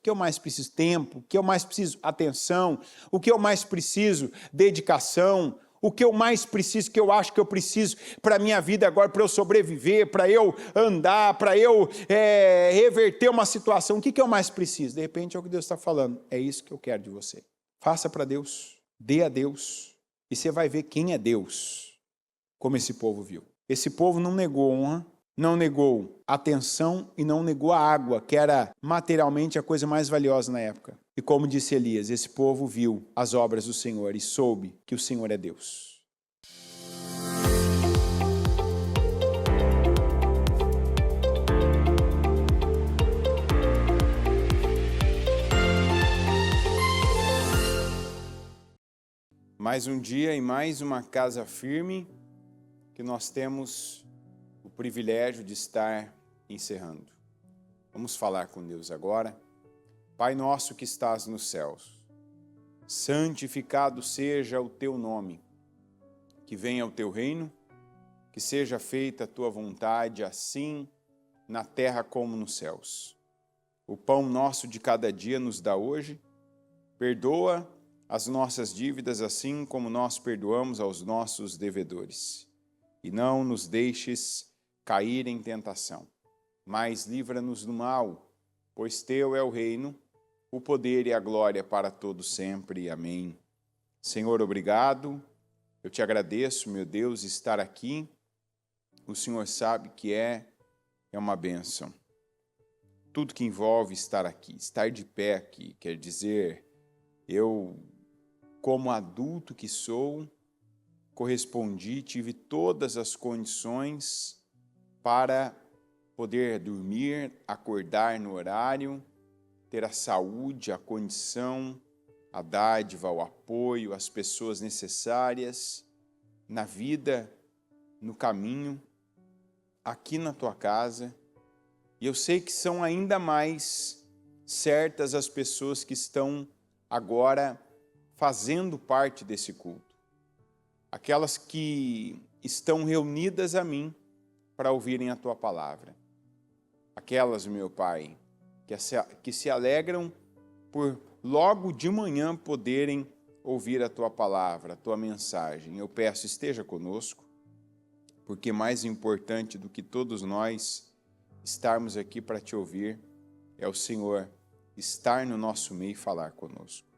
que eu mais preciso? Tempo. O que eu mais preciso? Atenção. O que eu mais preciso? Dedicação. O que eu mais preciso, que eu acho que eu preciso para a minha vida agora, para eu sobreviver, para eu andar, para eu reverter uma situação, o que eu mais preciso? De repente é o que Deus está falando, é isso que eu quero de você. Faça para Deus, dê a Deus, e você vai ver quem é Deus, como esse povo viu. Esse povo não negou honra, não negou atenção e não negou a água, que era materialmente a coisa mais valiosa na época. E como disse Elias, esse povo viu as obras do Senhor e soube que o Senhor é Deus. Mais um dia e mais uma casa firme que nós temos o privilégio de estar encerrando. Vamos falar com Deus agora. Pai nosso que estás nos céus, santificado seja o teu nome, que venha o teu reino, que seja feita a tua vontade, assim na terra como nos céus. O pão nosso de cada dia nos dá hoje, perdoa as nossas dívidas assim como nós perdoamos aos nossos devedores. E não nos deixes cair em tentação, mas livra-nos do mal, pois teu é o reino, o poder e a glória para todos sempre. Amém. Senhor, obrigado. Eu te agradeço, meu Deus, estar aqui. O Senhor sabe que é uma bênção. Tudo que envolve estar aqui, estar de pé aqui, quer dizer, eu, como adulto que sou, correspondi, tive todas as condições para poder dormir, acordar no horário, ter a saúde, a condição, a dádiva, o apoio, as pessoas necessárias na vida, no caminho, aqui na tua casa. E eu sei que são ainda mais certas as pessoas que estão agora fazendo parte desse culto. Aquelas que estão reunidas a mim para ouvirem a tua palavra. Aquelas, meu Pai, que se alegram por logo de manhã poderem ouvir a tua palavra, a tua mensagem. Eu peço, esteja conosco, porque mais importante do que todos nós estarmos aqui para te ouvir é o Senhor estar no nosso meio e falar conosco.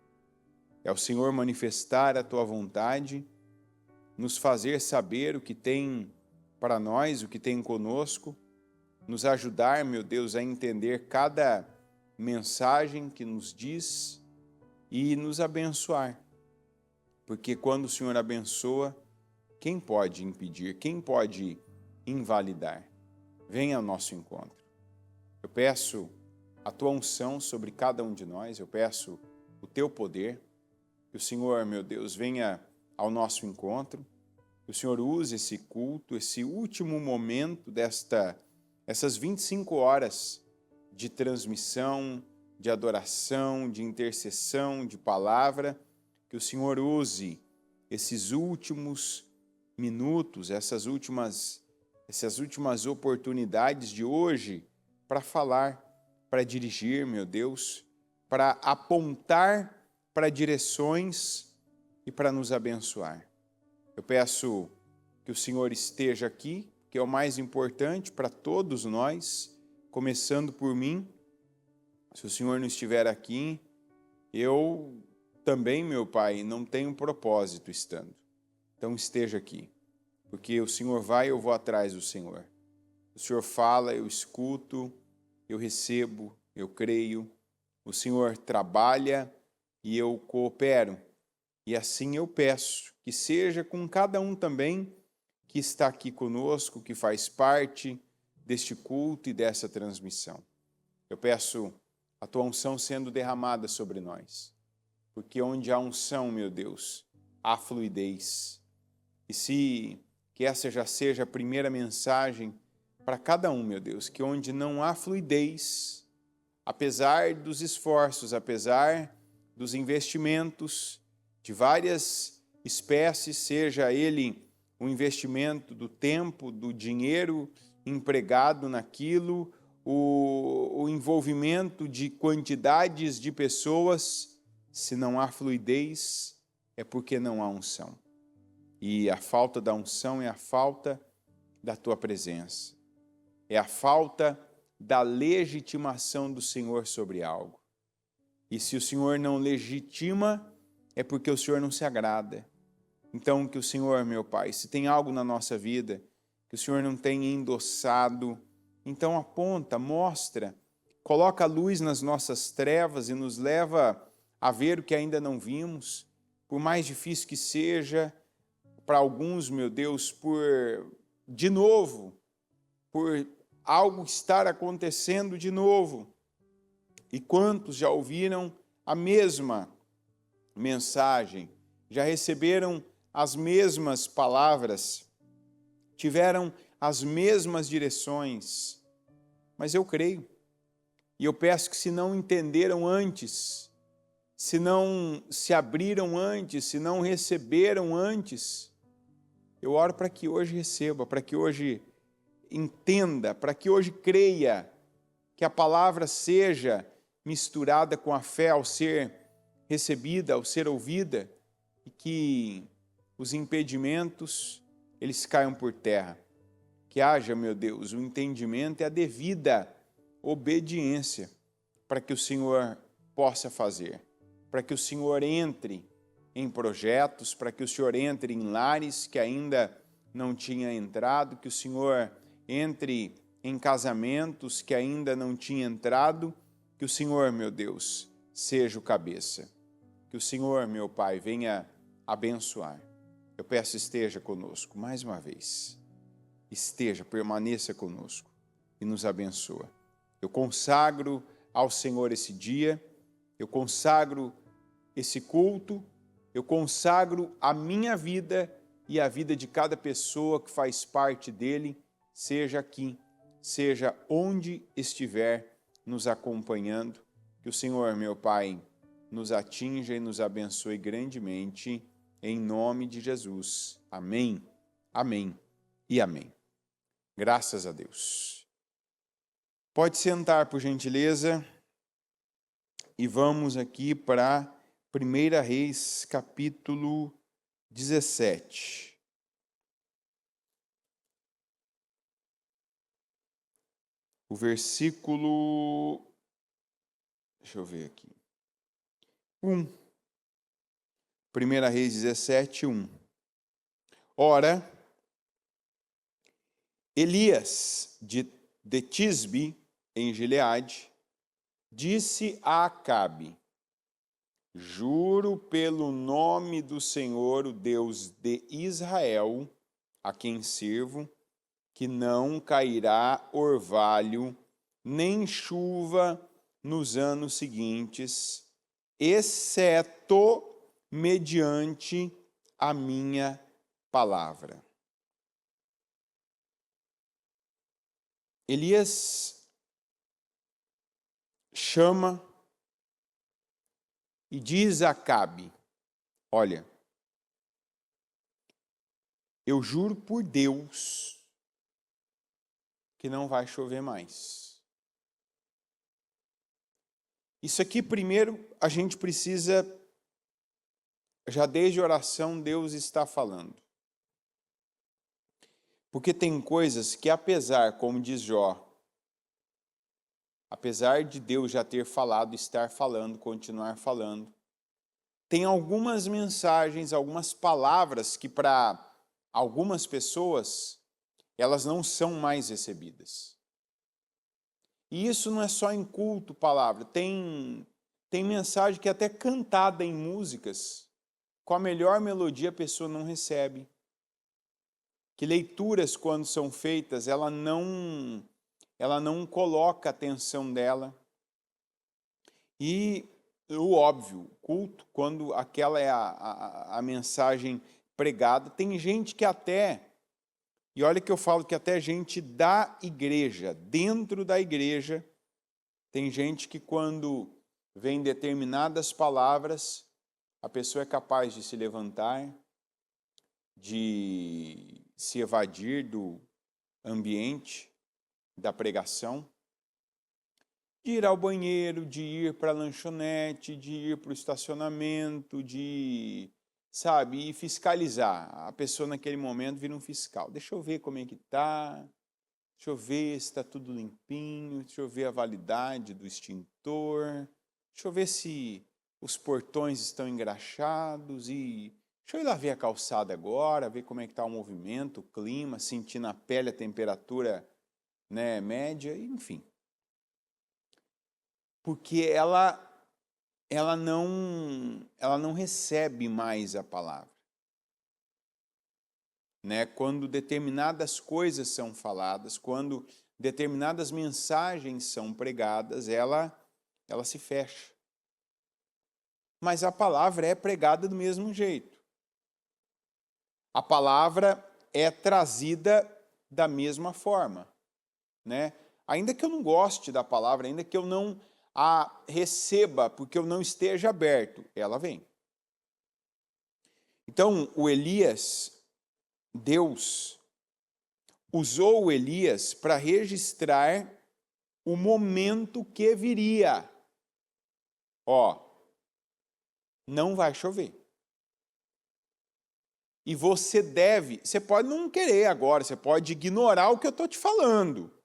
É o Senhor manifestar a tua vontade, nos fazer saber o que tem para nós, o que tem conosco, nos ajudar, meu Deus, a entender cada mensagem que nos diz e nos abençoar. Porque quando o Senhor abençoa, quem pode impedir? Quem pode invalidar? Venha ao nosso encontro. Eu peço a tua unção sobre cada um de nós, eu peço o teu poder, que o Senhor, meu Deus, venha ao nosso encontro, que o Senhor use esse culto, esse último momento essas 25 horas de transmissão, de adoração, de intercessão, de palavra, que o Senhor use esses últimos minutos, essas últimas oportunidades de hoje para falar, para dirigir, meu Deus, para apontar para direções e para nos abençoar. Eu peço que o Senhor esteja aqui, que é o mais importante para todos nós, começando por mim. Se o Senhor não estiver aqui, eu também, meu Pai, não tenho propósito estando. Então esteja aqui, porque o Senhor vai, eu vou atrás do Senhor. O Senhor fala, eu escuto, eu recebo, eu creio. O Senhor trabalha e eu coopero. E assim eu peço que seja com cada um também que está aqui conosco, que faz parte deste culto e dessa transmissão. Eu peço a tua unção sendo derramada sobre nós, porque onde há unção, meu Deus, há fluidez. E que essa já seja a primeira mensagem para cada um, meu Deus, que onde não há fluidez, apesar dos esforços, apesar dos investimentos de várias espécies, seja ele o investimento do tempo, do dinheiro empregado naquilo, o envolvimento de quantidades de pessoas, se não há fluidez, é porque não há unção. E a falta da unção é a falta da tua presença. É a falta da legitimação do Senhor sobre algo. E se o Senhor não legitima, é porque o Senhor não se agrada. Então, que o Senhor, meu Pai, se tem algo na nossa vida que o Senhor não tem endossado, então aponta, mostra, coloca a luz nas nossas trevas e nos leva a ver o que ainda não vimos, por mais difícil que seja, para alguns, meu Deus, de novo, por algo estar acontecendo de novo. E quantos já ouviram a mesma mensagem, já receberam as mesmas palavras, tiveram as mesmas direções, mas eu creio, e eu peço que se não entenderam antes, se não se abriram antes, se não receberam antes, eu oro para que hoje receba, para que hoje entenda, para que hoje creia, que a palavra seja misturada com a fé ao ser recebida, ao ser ouvida, e que os impedimentos, eles caiam por terra. Que haja, meu Deus, o entendimento e a devida obediência para que o Senhor possa fazer, para que o Senhor entre em projetos, para que o Senhor entre em lares que ainda não tinha entrado, que o Senhor entre em casamentos que ainda não tinha entrado, que o Senhor, meu Deus, seja o cabeça. Que o Senhor, meu Pai, venha abençoar. Eu peço, esteja conosco mais uma vez. Esteja, permaneça conosco e nos abençoa. Eu consagro ao Senhor esse dia, eu consagro esse culto, eu consagro a minha vida e a vida de cada pessoa que faz parte dele, seja aqui, seja onde estiver nos acompanhando. Que o Senhor, meu Pai, nos atinja e nos abençoe grandemente, em nome de Jesus. Amém, amém e amém. Graças a Deus. Pode sentar, por gentileza, e vamos aqui para 1 Reis, capítulo 17. O versículo, deixa eu ver aqui, 1. 1 Reis 17, 1. Ora, Elias de Tisbe, em Gileade, disse a Acabe: juro pelo nome do Senhor, o Deus de Israel, a quem sirvo, que não cairá orvalho, nem chuva nos anos seguintes, exceto mediante a minha palavra. Elias chama e diz a Acabe: olha, eu juro por Deus que não vai chover mais. Isso aqui, primeiro, a gente precisa, já desde a oração, Deus está falando. Porque tem coisas que, apesar, como diz Jó, apesar de Deus já ter falado, estar falando, continuar falando, tem algumas mensagens, algumas palavras que para algumas pessoas, elas não são mais recebidas. E isso não é só em culto, palavra, tem mensagem que é até cantada em músicas, com a melhor melodia a pessoa não recebe. Que leituras, quando são feitas, ela não coloca a atenção dela. E o óbvio, culto, quando aquela é a mensagem pregada, tem gente que até, e olha que eu falo que até gente da igreja, dentro da igreja, tem gente que quando vem determinadas palavras, a pessoa é capaz de se levantar, de se evadir do ambiente da pregação, de ir ao banheiro, de ir para a lanchonete, de ir para o estacionamento, de, sabe, e fiscalizar. A pessoa naquele momento vira um fiscal. Deixa eu ver como é que está, deixa eu ver se está tudo limpinho, deixa eu ver a validade do extintor, deixa eu ver se os portões estão engraxados e deixa eu ir lá ver a calçada agora, ver como é que está o movimento, o clima, sentir na pele a temperatura, né, média, enfim. Porque ela não recebe mais a palavra. Né? Quando determinadas coisas são faladas, quando determinadas mensagens são pregadas, ela se fecha. Mas a palavra é pregada do mesmo jeito. A palavra é trazida da mesma forma, né? Ainda que eu não goste da palavra, ainda que eu não a receba, porque eu não esteja aberto, ela vem. Então, o Elias, Deus usou o Elias para registrar o momento que viria. Ó, não vai chover. E você pode não querer agora, você pode ignorar o que eu estou te falando.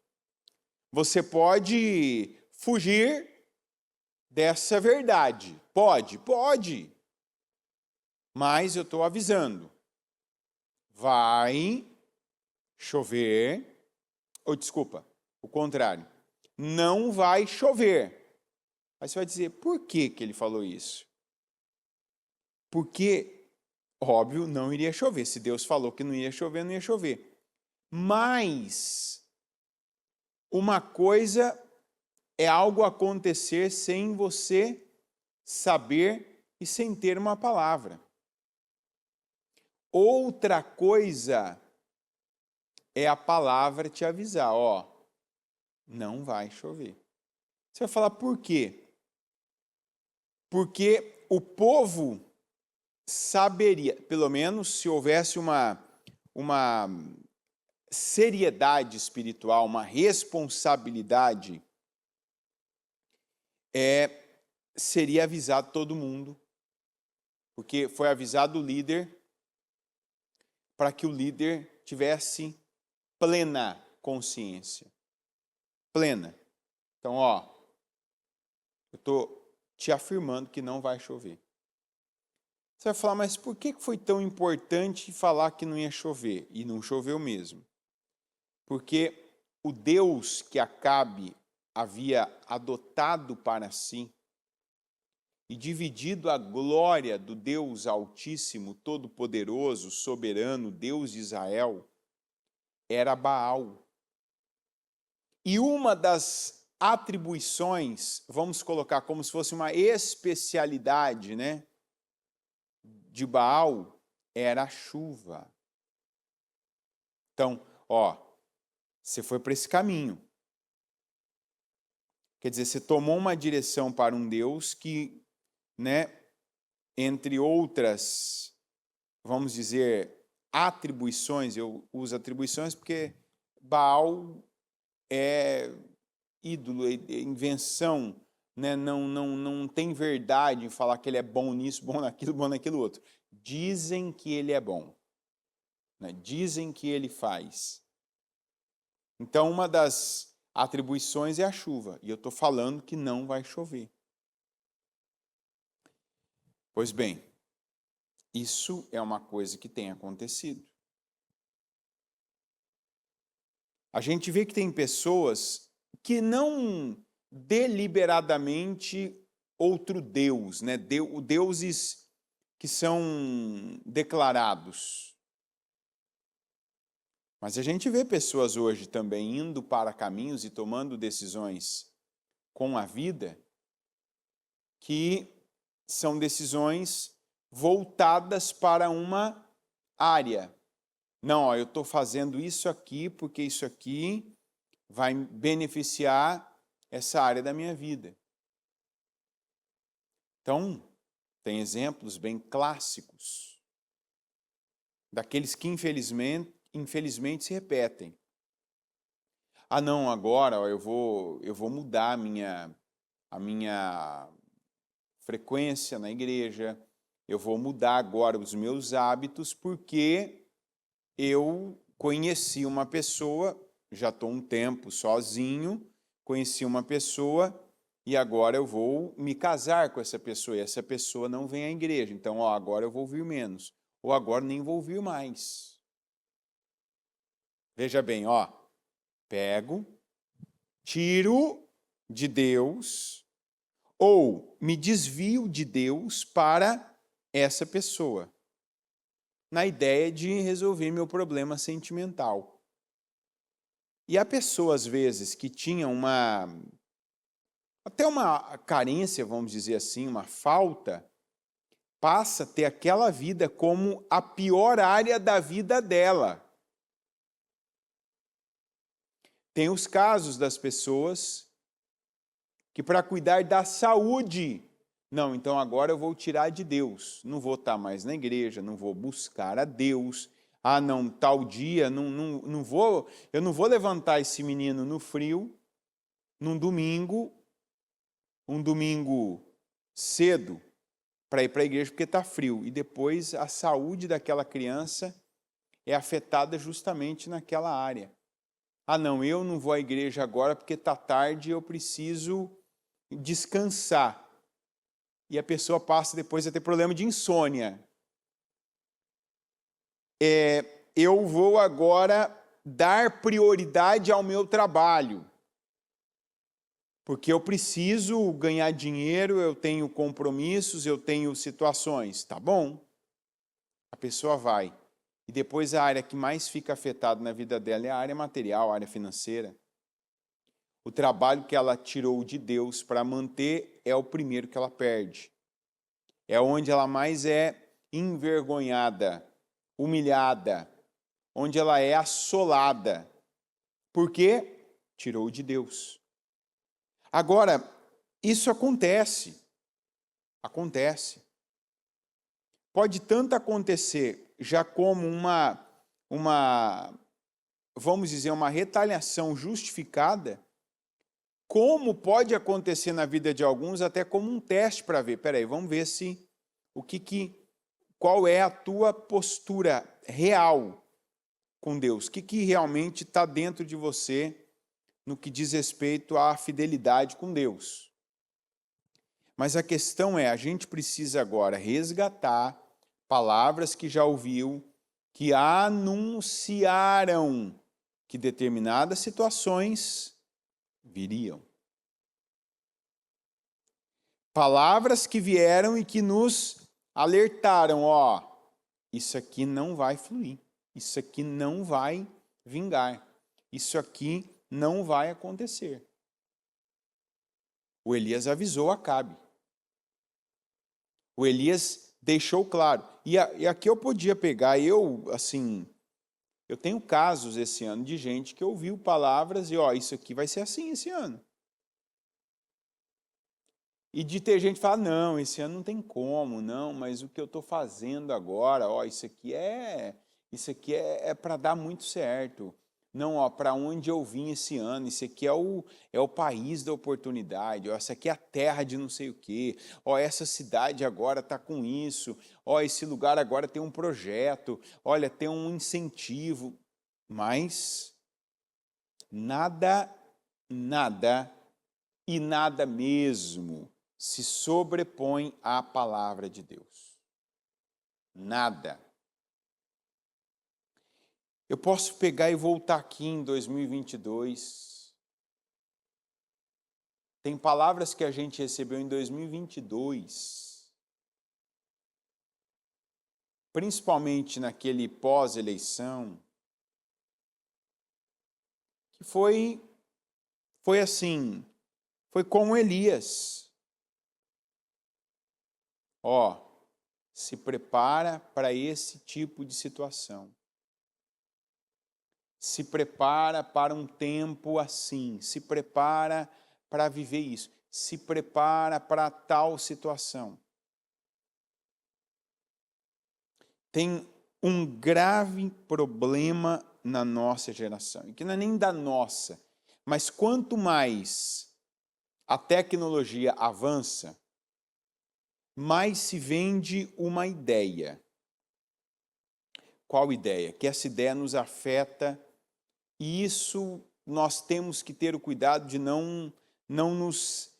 Você pode fugir dessa verdade. Pode. Mas eu estou avisando. Vai chover, ou desculpa, o contrário. Não vai chover. Aí você vai dizer, por que ele falou isso? Porque, óbvio, não iria chover. Se Deus falou que não ia chover, não ia chover. Mas uma coisa é algo acontecer sem você saber e sem ter uma palavra. Outra coisa é a palavra te avisar, ó, não vai chover. Você vai falar por quê? Porque o povo saberia, pelo menos se houvesse uma seriedade espiritual, uma responsabilidade, seria avisado todo mundo, porque foi avisado o líder para que o líder tivesse plena consciência. Plena. Então, ó, eu estou te afirmando que não vai chover. Você vai falar, mas por que foi tão importante falar que não ia chover? E não choveu mesmo. Porque o Deus que Acabe havia adotado para si e dividido a glória do Deus Altíssimo, Todo-Poderoso, Soberano, Deus de Israel, era Baal. E uma das atribuições, vamos colocar como se fosse uma especialidade, né, de Baal, era a chuva. Então, ó, você foi para esse caminho. Quer dizer, você tomou uma direção para um Deus que, né, entre outras, vamos dizer, atribuições, eu uso atribuições porque Baal é ídolo, é invenção, né? Não tem verdade em falar que ele é bom nisso, bom naquilo outro. Dizem que ele é bom, né? Dizem que ele faz. Então, uma das atribuições é a chuva, e eu estou falando que não vai chover. Pois bem, isso é uma coisa que tem acontecido. A gente vê que tem pessoas que não deliberadamente outro Deus, né? Deuses que são declarados. Mas a gente vê pessoas hoje também indo para caminhos e tomando decisões com a vida que são decisões voltadas para uma área. Não, ó, eu estou fazendo isso aqui porque isso aqui vai beneficiar essa área da minha vida. Então, tem exemplos bem clássicos daqueles que infelizmente se repetem. Ah, não, agora ó, eu vou mudar a minha frequência na igreja, eu vou mudar agora os meus hábitos porque eu conheci uma pessoa, já estou um tempo sozinho, conheci uma pessoa e agora eu vou me casar com essa pessoa e essa pessoa não vem à igreja, então ó, agora eu vou vir menos, ou agora nem vou vir mais. Veja bem, ó, pego, tiro de Deus ou me desvio de Deus para essa pessoa, na ideia de resolver meu problema sentimental. E a pessoa, às vezes, que tinha até uma carência, vamos dizer assim, uma falta, passa a ter aquela vida como a pior área da vida dela. Tem os casos das pessoas que para cuidar da saúde, não, então agora eu vou tirar de Deus, não vou estar mais na igreja, não vou buscar a Deus, ah não, tal dia, eu não vou levantar esse menino no frio, num domingo, um domingo cedo, para ir para a igreja porque está frio, e depois a saúde daquela criança é afetada justamente naquela área. Ah não, eu não vou à igreja agora porque está tarde e eu preciso descansar. E a pessoa passa depois a ter problema de insônia. Eu vou agora dar prioridade ao meu trabalho, porque eu preciso ganhar dinheiro, eu tenho compromissos, eu tenho situações. Tá bom? A pessoa vai. E depois a área que mais fica afetada na vida dela é a área material, a área financeira. O trabalho que ela tirou de Deus para manter é o primeiro que ela perde. É onde ela mais é envergonhada, humilhada, onde ela é assolada. Por quê? Tirou de Deus. Agora, isso acontece. Acontece. Pode tanto acontecer já como vamos dizer, uma retaliação justificada, como pode acontecer na vida de alguns até como um teste para ver, peraí, vamos ver qual é a tua postura real com Deus, o que realmente está dentro de você no que diz respeito à fidelidade com Deus. Mas a questão é, a gente precisa agora resgatar palavras que já ouviu, que anunciaram que determinadas situações viriam. Palavras que vieram e que nos alertaram, ó, isso aqui não vai fluir, isso aqui não vai vingar, isso aqui não vai acontecer. O Elias avisou Acabe. O Elias deixou claro. E aqui eu podia pegar, eu tenho casos esse ano de gente que ouviu palavras e, ó, isso aqui vai ser assim esse ano. E de ter gente que fala, não, esse ano não tem como, não, mas o que eu estou fazendo agora, ó, isso aqui é para dar muito certo. Não, ó, para onde eu vim esse ano, isso aqui é o país da oportunidade, ó, essa aqui é a terra de não sei o quê, ó, essa cidade agora está com isso, ó, esse lugar agora tem um projeto, olha, tem um incentivo, mas nada e nada mesmo se sobrepõe à palavra de Deus. Nada. Eu posso pegar e voltar aqui em 2022. Tem palavras que a gente recebeu em 2022, principalmente naquele pós-eleição, que foi assim, foi como Elias. Ó, se prepara para esse tipo de situação. Se prepara para um tempo assim, se prepara para viver isso, se prepara para tal situação. Tem um grave problema na nossa geração, e que não é nem da nossa, Mas quanto mais a tecnologia avança, mais se vende uma ideia. Qual ideia? Que essa ideia nos afeta e isso nós temos que ter o cuidado de não nos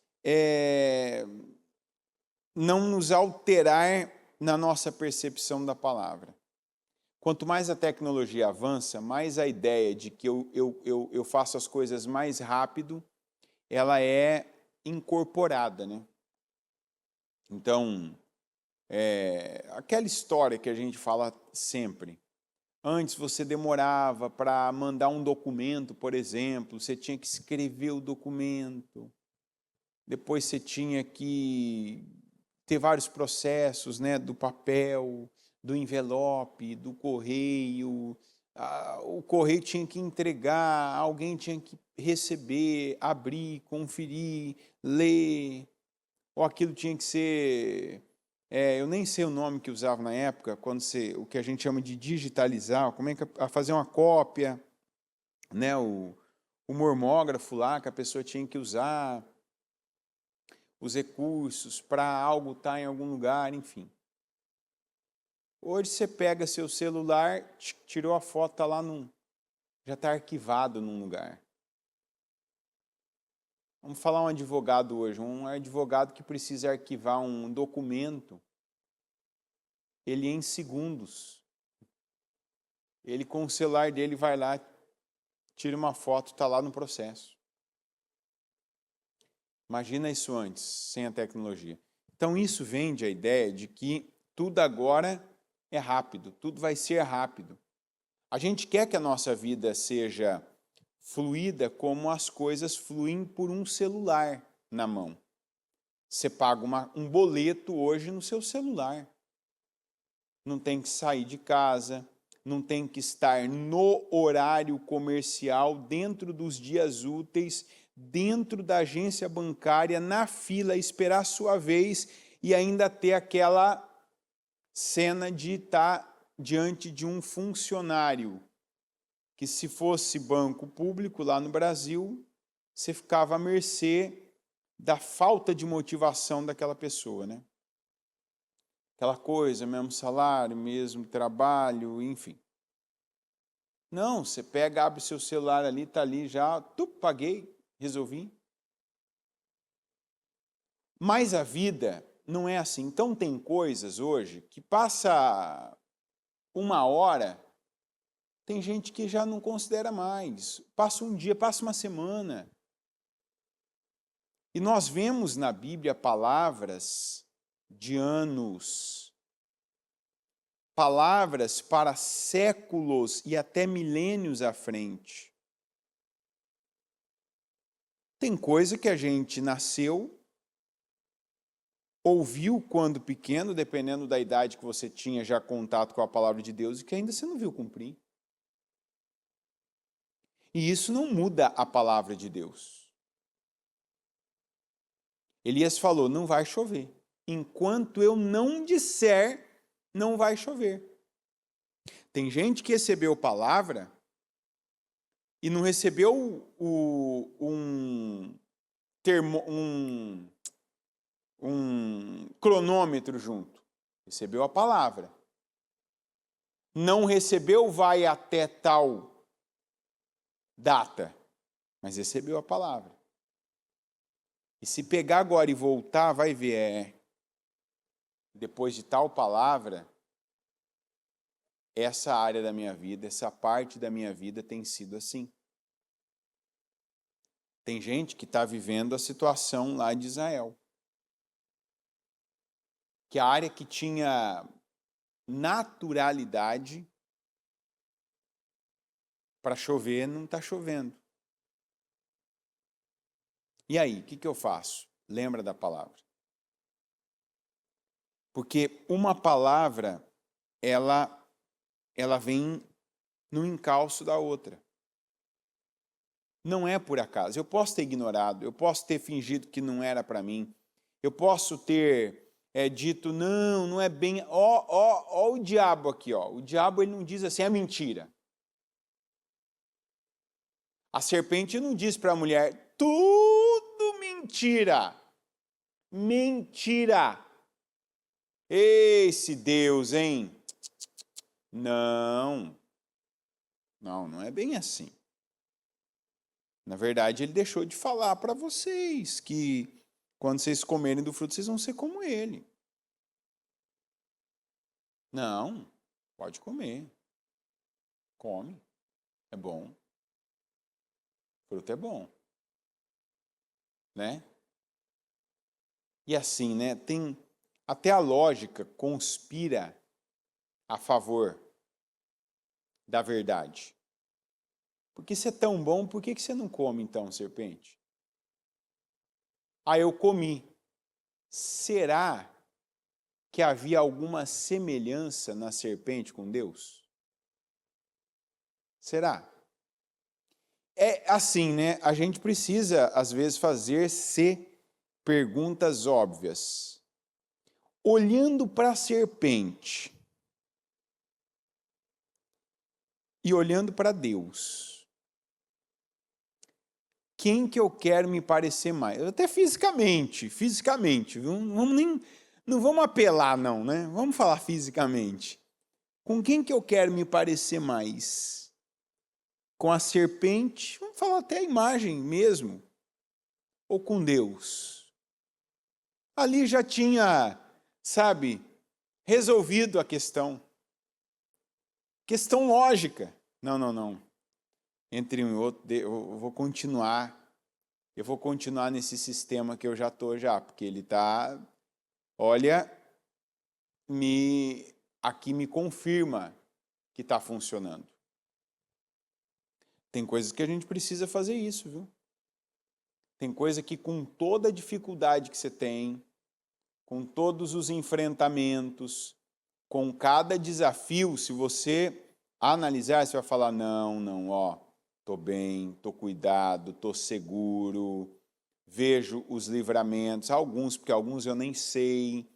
alterar na nossa percepção da palavra. Quanto mais a tecnologia avança, mais a ideia de que eu faço as coisas mais rápido, ela é incorporada, né? Então, aquela história que a gente fala sempre. Antes você demorava para mandar um documento, por exemplo, você tinha que escrever o documento, depois você tinha que ter vários processos, né, do papel, do envelope, do correio, o correio tinha que entregar, alguém tinha que receber, abrir, conferir, ler, ou aquilo tinha que ser... eu nem sei o nome que usava na época, quando o que a gente chama de digitalizar, como é que fazer uma cópia, né, o mormógrafo lá que a pessoa tinha que usar, os recursos para algo estar em algum lugar, enfim. Hoje você pega seu celular, tirou a foto, está lá já está arquivado num lugar. Vamos falar um advogado hoje, um advogado que precisa arquivar um documento, ele em segundos, ele com o celular dele vai lá, tira uma foto, está lá no processo. Imagina isso antes, sem a tecnologia. Então isso vende a ideia de que tudo agora é rápido, tudo vai ser rápido. A gente quer que a nossa vida seja fluida como as coisas fluem por um celular na mão. Você paga um boleto hoje no seu celular. Não tem que sair de casa, não tem que estar no horário comercial, dentro dos dias úteis, dentro da agência bancária, na fila, esperar a sua vez e ainda ter aquela cena de estar diante de um funcionário que, se fosse banco público lá no Brasil, você ficava à mercê da falta de motivação daquela pessoa, né? Aquela coisa, mesmo salário, mesmo trabalho, enfim. Não, você pega, abre seu celular ali, está ali já, paguei, resolvi. Mas a vida não é assim. Então tem coisas hoje que passa uma hora, tem gente que já não considera mais. Passa um dia, passa uma semana. E nós vemos na Bíblia palavras de anos, palavras para séculos e até milênios à frente. Tem coisa que a gente nasceu, ouviu quando pequeno, dependendo da idade que você tinha já contato com a palavra de Deus, e que ainda você não viu cumprir. E isso não muda a palavra de Deus. Elias falou, não vai chover. Enquanto eu não disser, não vai chover. Tem gente que recebeu palavra e não recebeu um cronômetro junto. Recebeu a palavra. Não recebeu vai até tal data, mas recebeu a palavra. E se pegar agora e voltar, vai ver, depois de tal palavra, essa área da minha vida, essa parte da minha vida tem sido assim. Tem gente que está vivendo a situação lá de Israel. Que a área que tinha naturalidade para chover, não está chovendo. E aí, o que eu faço? Lembra da palavra. Porque uma palavra, ela vem no encalço da outra. Não é por acaso. Eu posso ter ignorado, eu posso ter fingido que não era para mim, eu posso ter dito, não é bem... Ó o diabo aqui, ó. O diabo ele não diz assim, é mentira. A serpente não diz para a mulher, tudo mentira. Mentira. Esse Deus, hein? Não. Não é bem assim. Na verdade, ele deixou de falar para vocês que quando vocês comerem do fruto, vocês vão ser como ele. Não, pode comer. Come. É bom. Fruto é bom. Né? E assim, né? Tem até a lógica conspira a favor da verdade. Porque se é tão bom, por que você não come então, serpente? Ah, eu comi. Será que havia alguma semelhança na serpente com Deus? Será? É assim, né? A gente precisa, às vezes, fazer-se perguntas óbvias. Olhando para a serpente e olhando para Deus, quem que eu quero me parecer mais? Até fisicamente, viu? Não vamos apelar não, né? Vamos falar fisicamente. Com quem que eu quero me parecer mais? Com a serpente? Vamos falar até a imagem mesmo. Ou com Deus? Ali já tinha, sabe, resolvido a questão. Questão lógica. Não. Entre um e outro, eu vou continuar nesse sistema que eu já estou porque ele está, olha, aqui me confirma que está funcionando. Tem coisas que a gente precisa fazer isso, viu? Tem coisa que com toda a dificuldade que você tem, com todos os enfrentamentos, com cada desafio, se você analisar, você vai falar, não, tô bem, tô cuidado, tô seguro, vejo os livramentos, porque alguns eu nem sei,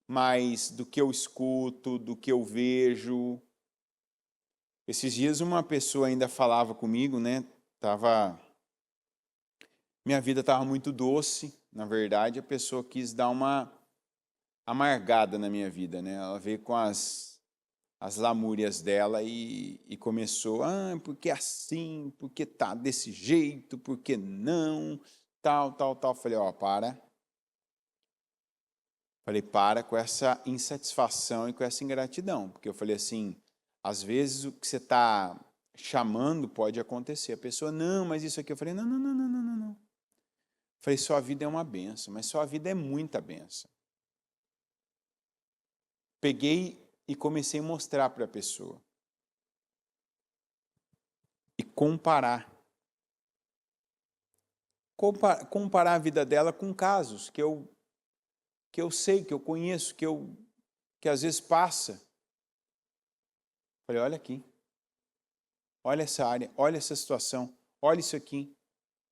mas do que eu escuto, do que eu vejo. Esses dias uma pessoa ainda falava comigo, né? Minha vida estava muito doce, na verdade, a pessoa quis dar uma amargada na minha vida, né? Ela veio com as lamúrias dela e começou, porque assim, porque tá desse jeito, porque não, tal. Falei, para. Falei, para com essa insatisfação e com essa ingratidão, porque eu falei assim, às vezes o que você está chamando pode acontecer. A pessoa, não, mas isso aqui. Eu falei, não. Falei, sua vida é uma benção, mas sua vida é muita benção. Peguei e comecei a mostrar para a pessoa. E comparar. Comparar a vida dela com casos que eu sei, que eu conheço, que às vezes passa. Falei, olha aqui. Olha essa área, olha essa situação, olha isso aqui.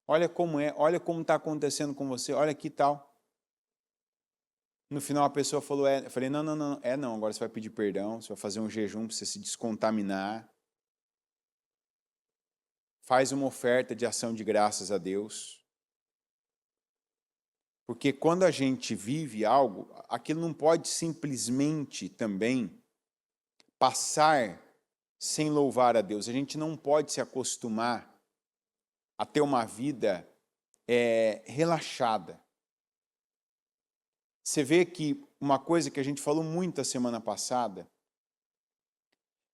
Olha como está acontecendo com você, olha que tal. No final a pessoa falou, eu falei, não, agora você vai pedir perdão, você vai fazer um jejum para você se descontaminar. Faz uma oferta de ação de graças a Deus. Porque quando a gente vive algo, aquilo não pode simplesmente também passar sem louvar a Deus. A gente não pode se acostumar a ter uma vida relaxada. Você vê que uma coisa que a gente falou muito a semana passada,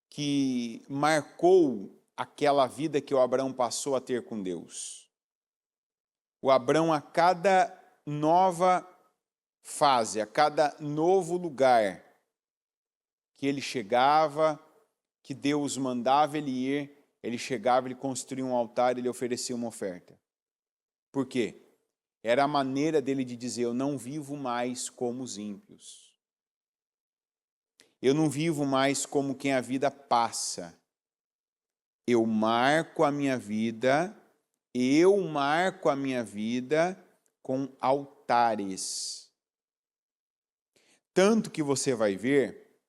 que marcou aquela vida que o Abraão passou a ter com Deus. O Abraão, a cada nova fase, a cada novo lugar que ele chegava, que Deus mandava ele ir, ele chegava, ele construía um altar, ele oferecia uma oferta. Por quê? Era a maneira dele de dizer, eu não vivo mais como os ímpios. Eu não vivo mais como quem a vida passa. Eu marco a minha vida com altares. Tanto que você vai ver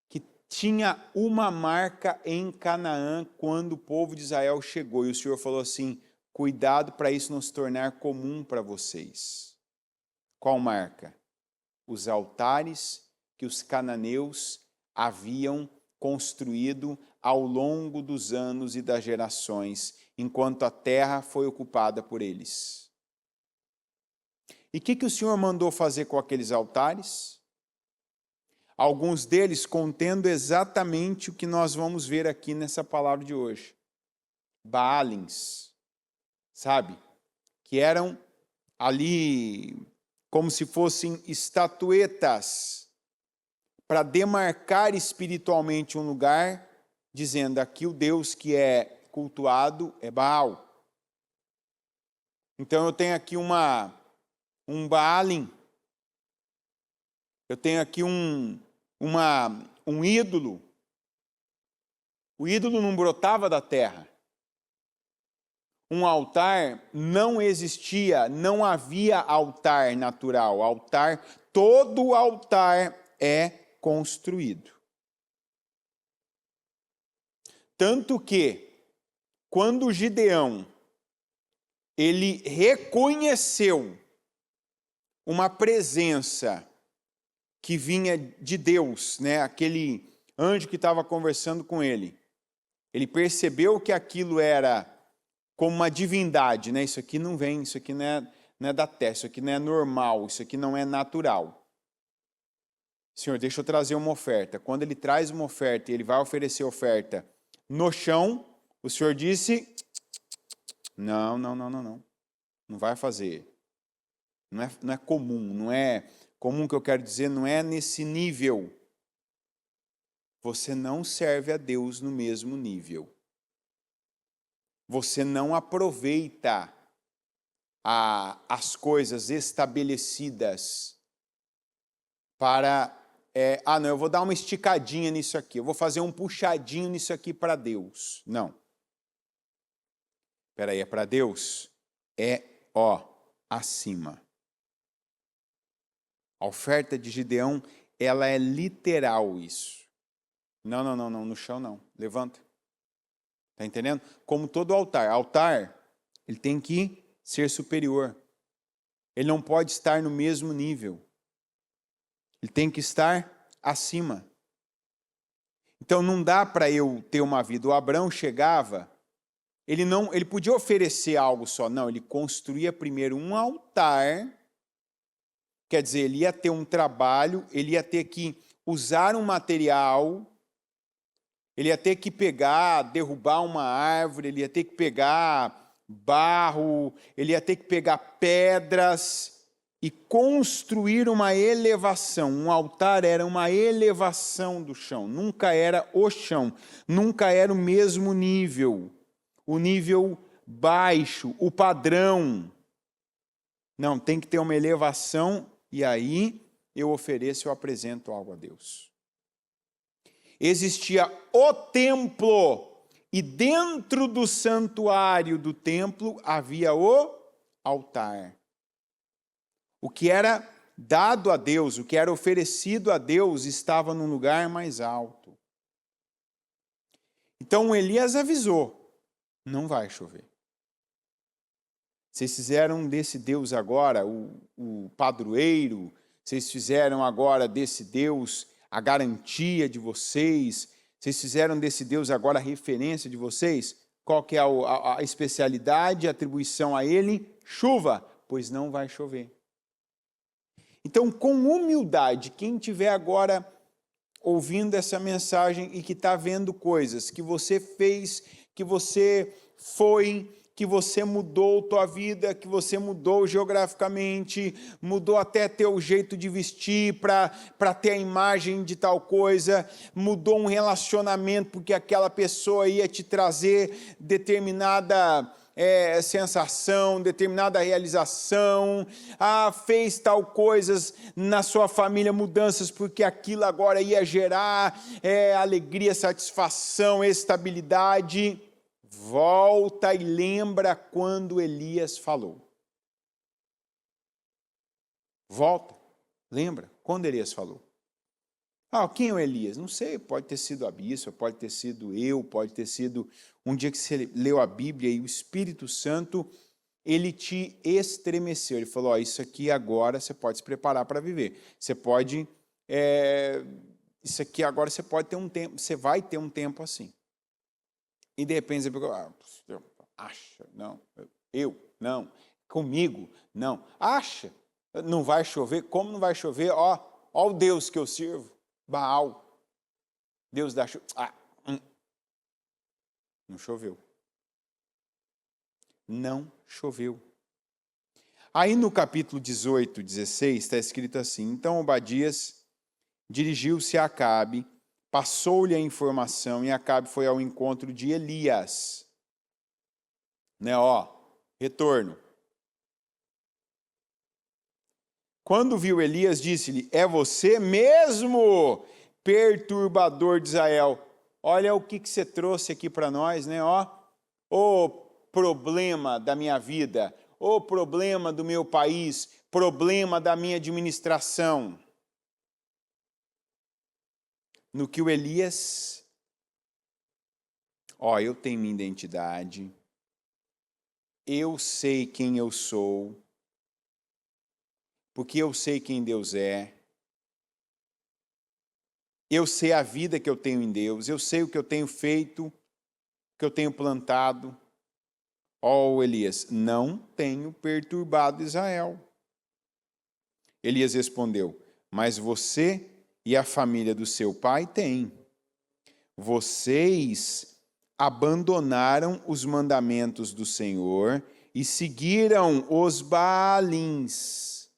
que tinha uma marca em Canaã quando o povo de Israel chegou. E o Senhor falou assim, cuidado para isso não se tornar comum para vocês. Qual marca? Os altares que os cananeus haviam construído ao longo dos anos e das gerações, enquanto a terra foi ocupada por eles. E o que o Senhor mandou fazer com aqueles altares? Alguns deles contendo exatamente o que nós vamos ver aqui nessa palavra de hoje. Baalins, sabe? Que eram ali como se fossem estatuetas para demarcar espiritualmente um lugar, dizendo aqui o Deus que é cultuado é Baal. Então eu tenho aqui um Baalim, eu tenho aqui um ídolo. O ídolo não brotava da terra. Um altar não existia, não havia altar natural. Todo altar é construído. Tanto que, quando Gideão, ele reconheceu uma presença que vinha de Deus, né? Aquele anjo que estava conversando com ele, ele percebeu que aquilo era como uma divindade, né? Isso aqui não vem, isso aqui não é da terra, isso aqui não é normal, isso aqui não é natural. Senhor, deixa eu trazer uma oferta. Quando ele traz uma oferta e ele vai oferecer oferta no chão, o Senhor disse, não vai fazer. Não é comum que eu quero dizer, não é nesse nível. Você não serve a Deus no mesmo nível. Você não aproveita as coisas estabelecidas para... eu vou dar uma esticadinha nisso aqui, eu vou fazer um puxadinho nisso aqui para Deus. Não. Espera aí, é para Deus? Acima. A oferta de Gideão, ela é literal isso. Não, no chão não, levanta. Está entendendo? Como todo altar, ele tem que ser superior. Ele não pode estar no mesmo nível. Ele tem que estar acima. Então não dá para eu ter uma vida. O Abraão chegava, ele podia oferecer algo só. Não, ele construía primeiro um altar. Quer dizer, ele ia ter um trabalho, ele ia ter que usar um material, ele ia ter que derrubar uma árvore, ele ia ter que pegar barro, ele ia ter que pegar pedras e construir uma elevação. Um altar era uma elevação do chão, nunca era o chão, nunca era o mesmo nível, o nível baixo, o padrão. Não, tem que ter uma elevação e aí eu apresento algo a Deus. Existia o templo e dentro do santuário do templo havia o altar. O que era dado a Deus, o que era oferecido a Deus estava num lugar mais alto. Então Elias avisou, não vai chover. Vocês fizeram desse Deus agora o padroeiro, vocês fizeram agora desse Deus a garantia de vocês, vocês fizeram desse Deus agora a referência de vocês. Qual que é a especialidade, a atribuição a ele? Chuva, pois não vai chover. Então, com humildade, quem estiver agora ouvindo essa mensagem e que está vendo coisas que você fez, que você foi, que você mudou tua vida, que você mudou geograficamente, mudou até teu jeito de vestir para ter a imagem de tal coisa, mudou um relacionamento porque aquela pessoa ia te trazer determinada sensação, determinada realização, fez tal coisas na sua família, mudanças, porque aquilo agora ia gerar alegria, satisfação, estabilidade. Volta e lembra quando Elias falou. Volta, lembra quando Elias falou. Ah, quem é o Elias? Não sei, pode ter sido a bispa, pode ter sido eu, pode ter sido um dia que você leu a Bíblia e o Espírito Santo, ele te estremeceu. Ele falou, isso aqui agora você pode se preparar para viver. Você pode, isso aqui agora você pode ter um tempo, você vai ter um tempo assim. E de repente você pegou, acha, não, não, comigo, não, acha, não vai chover, como não vai chover? Ó o Deus que eu sirvo, Baal, Deus da chuva, não choveu. Não choveu. Aí no capítulo 18, 16, está escrito assim, então Obadias dirigiu-se a Acabe, passou-lhe a informação e Acabe foi ao encontro de Elias. Retorno. Quando viu Elias, disse-lhe, é você mesmo, perturbador de Israel. Olha o que você trouxe aqui para nós, né? O problema da minha vida, o problema do meu país, problema da minha administração. No que o Elias, eu tenho minha identidade, eu sei quem eu sou, porque eu sei quem Deus é, eu sei a vida que eu tenho em Deus, eu sei o que eu tenho feito, o que eu tenho plantado. Elias, não tenho perturbado Israel. Elias respondeu, mas você e a família do seu pai têm. Vocês abandonaram os mandamentos do Senhor e seguiram os Baalins.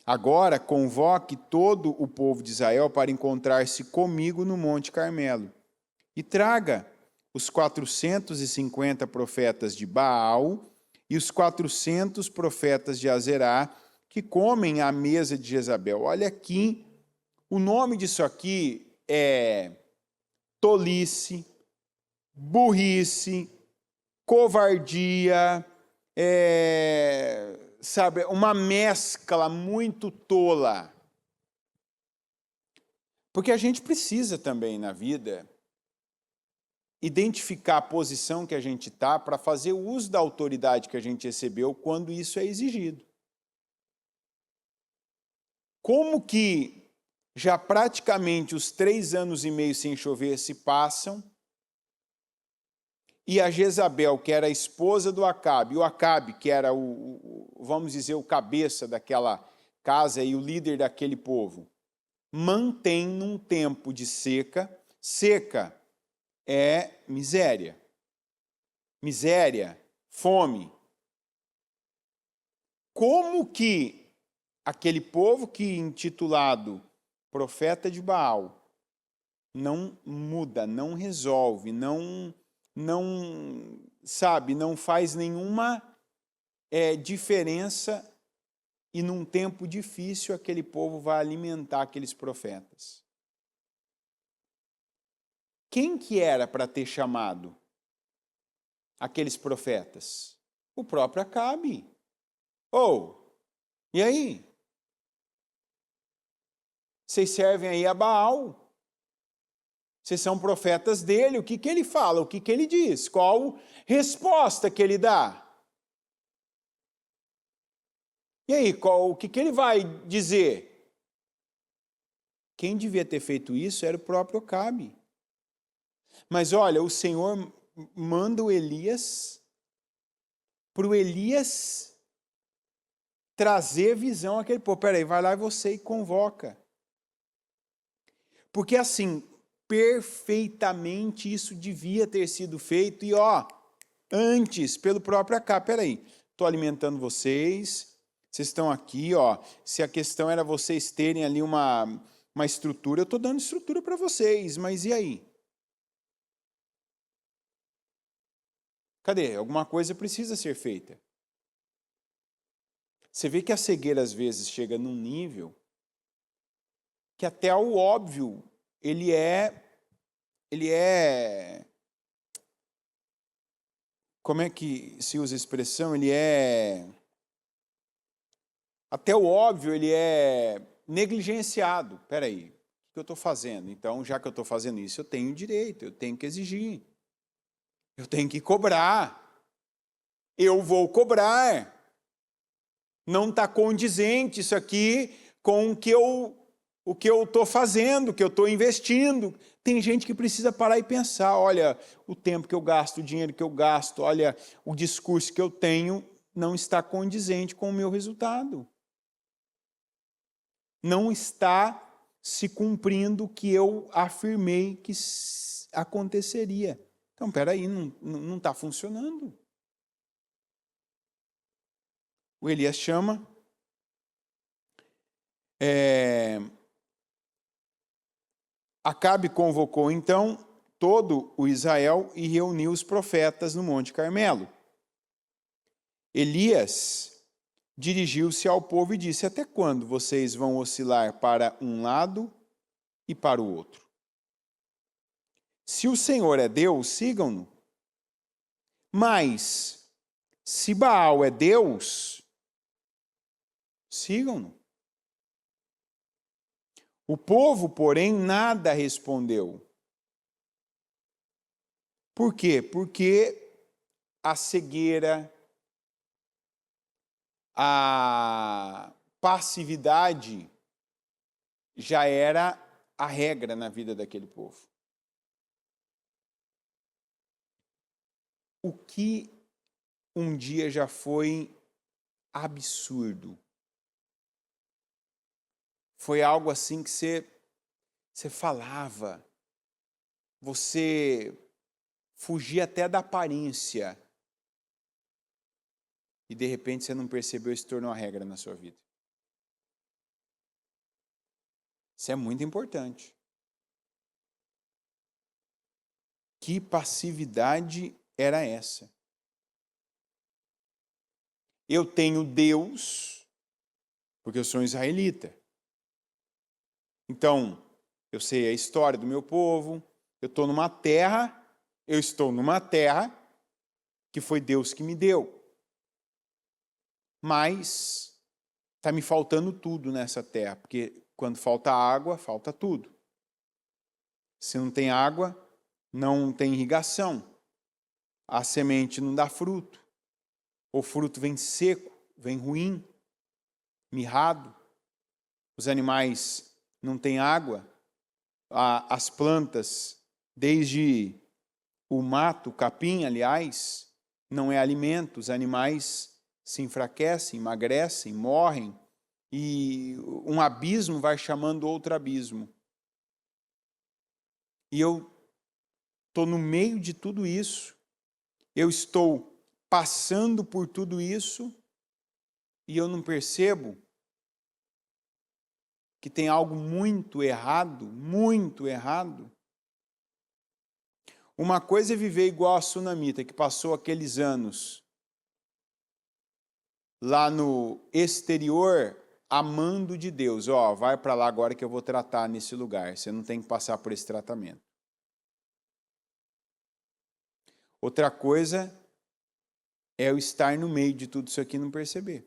Agora convoque todo o povo de Israel para encontrar-se comigo no Monte Carmelo e traga os 450 profetas de Baal e os 400 profetas de Azerá que comem à mesa de Jezabel. Olha aqui, o nome disso aqui é tolice, burrice, covardia, uma mescla muito tola. Porque a gente precisa também na vida identificar a posição que a gente está para fazer o uso da autoridade que a gente recebeu quando isso é exigido. Como que já praticamente os 3 anos e meio sem chover se passam e a Jezabel, que era a esposa do Acabe, e o Acabe, que era vamos dizer, o cabeça daquela casa e o líder daquele povo, mantém num tempo de seca. Seca é miséria. Miséria, fome. Como que aquele povo que intitulado profeta de Baal não muda, não resolve, não faz nenhuma diferença e num tempo difícil aquele povo vai alimentar aqueles profetas? Quem que era para ter chamado aqueles profetas? O próprio Acabe. E aí? Vocês servem aí a Baal. Vocês são profetas dele. O que ele fala? O que ele diz? Qual resposta que ele dá? E aí, o que ele vai dizer? Quem devia ter feito isso era o próprio Acabe. Mas olha, o Senhor manda o Elias para o Elias trazer visão àquele povo. Peraí, vai lá você e convoca. Porque assim, perfeitamente isso devia ter sido feito e antes, pelo próprio Acabe. Peraí, estou alimentando vocês estão aqui, se a questão era vocês terem ali uma estrutura, eu estou dando estrutura para vocês, mas e aí? Cadê? Alguma coisa precisa ser feita. Você vê que a cegueira às vezes chega num nível que até o óbvio, ele é, como é que se usa a expressão? Até o óbvio, ele é negligenciado. Espera aí, o que eu estou fazendo? Então, já que eu estou fazendo isso, eu tenho direito, eu tenho que exigir. Eu tenho que cobrar. Eu vou cobrar. Não está condizente isso aqui com o que eu estou fazendo, o que eu estou investindo. Tem gente que precisa parar e pensar, olha, o tempo que eu gasto, o dinheiro que eu gasto, olha, o discurso que eu tenho não está condizente com o meu resultado. Não está se cumprindo o que eu afirmei que aconteceria. Então, espera aí, não está funcionando. O Elias chama. Acabe convocou, então, todo o Israel e reuniu os profetas no Monte Carmelo. Elias dirigiu-se ao povo e disse, até quando vocês vão oscilar para um lado e para o outro? Se o Senhor é Deus, sigam-no. Mas, se Baal é Deus, sigam-no. O povo, porém, nada respondeu. Por quê? Porque a cegueira, a passividade já era a regra na vida daquele povo. O que um dia já foi absurdo. Foi algo assim que você falava, você fugia até da aparência e de repente você não percebeu e se tornou a regra na sua vida. Isso é muito importante. Que passividade era essa? Eu tenho Deus, porque eu sou um israelita. Então, eu sei a história do meu povo, eu estou numa terra que foi Deus que me deu. Mas está me faltando tudo nessa terra, porque quando falta água, falta tudo. Se não tem água, não tem irrigação. A semente não dá fruto. O fruto vem seco, vem ruim, mirrado. Os animais não têm água. As plantas, desde o mato, o capim, aliás, não é alimento. Os animais se enfraquecem, emagrecem, morrem. E um abismo vai chamando outro abismo. E eu estou no meio de tudo isso. Eu estou passando por tudo isso e eu não percebo que tem algo muito errado, muito errado. Uma coisa é viver igual a sunamita, que passou aqueles anos lá no exterior, amando de Deus. Ó, vai para lá agora que eu vou tratar nesse lugar. Você não tem que passar por esse tratamento. Outra coisa é eu estar no meio de tudo isso aqui e não perceber.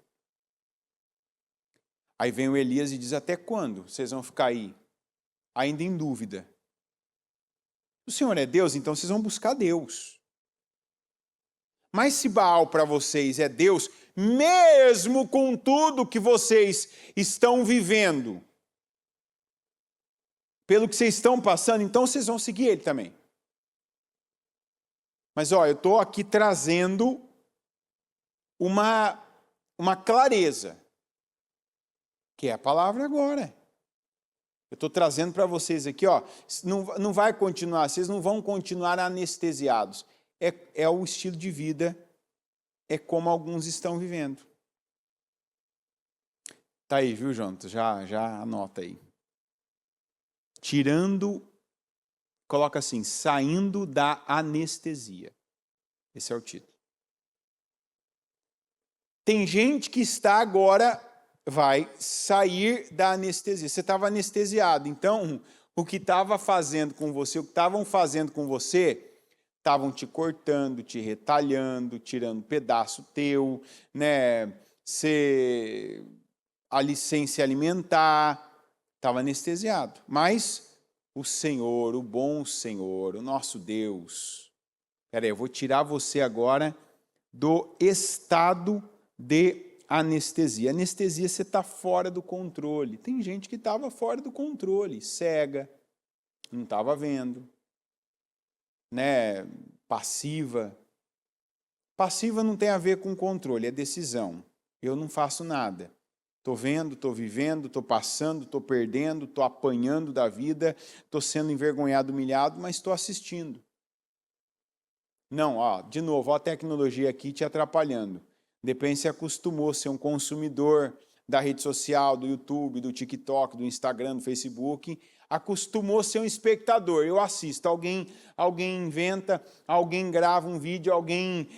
Aí vem o Elias e diz, até quando vocês vão ficar aí, ainda em dúvida? O Senhor é Deus, então vocês vão buscar Deus. Mas se Baal para vocês é Deus, mesmo com tudo que vocês estão vivendo, pelo que vocês estão passando, então vocês vão seguir ele também. Mas ó, eu estou aqui trazendo uma clareza, que é a palavra agora. Eu estou trazendo para vocês aqui, ó, não vai continuar, vocês não vão continuar anestesiados. É o estilo de vida, é como alguns estão vivendo. Tá aí, viu, Jonathan? Já anota aí. Coloca assim, saindo da anestesia. Esse é o título. Tem gente que está agora, vai sair da anestesia. Você estava anestesiado, então o que estava fazendo com você, o que estavam fazendo com você, estavam te cortando, te retalhando, tirando pedaço teu, né? Ali sem se alimentar, Estava anestesiado. Mas o Senhor, o bom Senhor, o nosso Deus... Peraí, eu vou tirar você agora do estado de anestesia. Anestesia, você está fora do controle. Tem gente que estava fora do controle, cega, não estava vendo, né? Passiva. Passiva não tem a ver com controle, é decisão. Eu não faço nada. Estou vendo, estou vivendo, estou passando, estou perdendo, estou apanhando da vida, estou sendo envergonhado, humilhado, mas estou assistindo. Não, ó, de novo, ó a tecnologia aqui te atrapalhando. Depende se acostumou a ser um consumidor da rede social, do YouTube, do TikTok, do Instagram, do Facebook, acostumou a ser um espectador. Eu assisto, alguém inventa, alguém grava um vídeo, alguém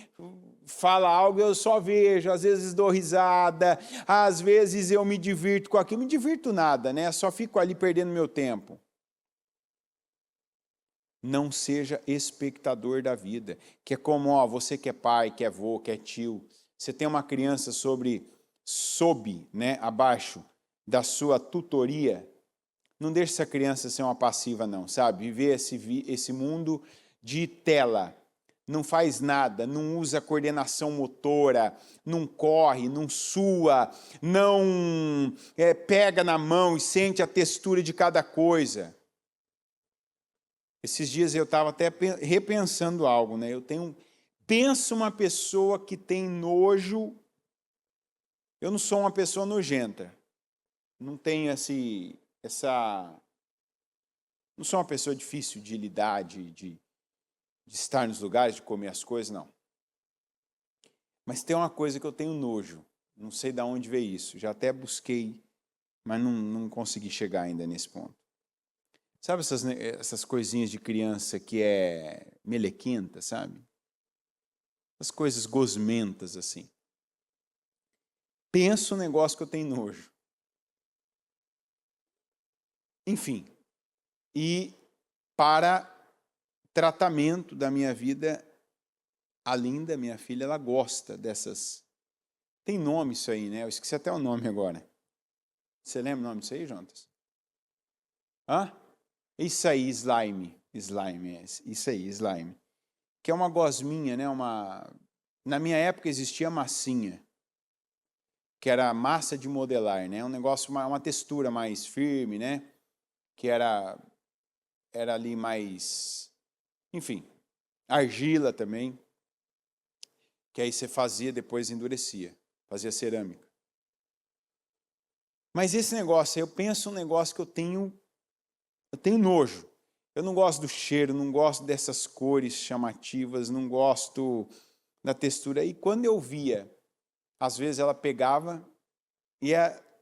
fala algo, eu só vejo, às vezes dou risada, às vezes eu me divirto com aquilo, me divirto nada, né? Só fico ali perdendo meu tempo. Não seja espectador da vida, que é como, ó, você que é pai, que é avô, que é tio, você tem uma criança sob, né, abaixo da sua tutoria, não deixe essa criança ser uma passiva não, sabe? Viver esse mundo de tela, não faz nada, não usa coordenação motora, não corre, não sua, não pega na mão e sente a textura de cada coisa. Esses dias eu estava até repensando algo, né? Penso uma pessoa que tem nojo. Eu não sou uma pessoa nojenta. Não tenho não sou uma pessoa difícil de lidar, de estar nos lugares, de comer as coisas, não. Mas tem uma coisa que eu tenho nojo. Não sei de onde veio isso. Já até busquei, mas não consegui chegar ainda nesse ponto. Sabe essas coisinhas de criança que é melequenta, sabe? As coisas gosmentas, assim. Penso um negócio que eu tenho nojo. Enfim. E para tratamento da minha vida, a Linda, minha filha, ela gosta dessas... Tem nome isso aí, né? Eu esqueci até o nome agora. Você lembra o nome disso aí, Jontas? Hã? Isso aí, slime. Slime, isso aí, slime. Que é uma gosminha, né? Na minha época existia massinha, que era massa de modelar, né? Um negócio, uma textura mais firme, né? Que era ali mais... Enfim, argila também, que aí você fazia, depois endurecia. Fazia cerâmica. Mas esse negócio, eu penso um negócio que eu tenho nojo. Eu não gosto do cheiro, não gosto dessas cores chamativas, não gosto da textura. E quando eu via, às vezes ela pegava, e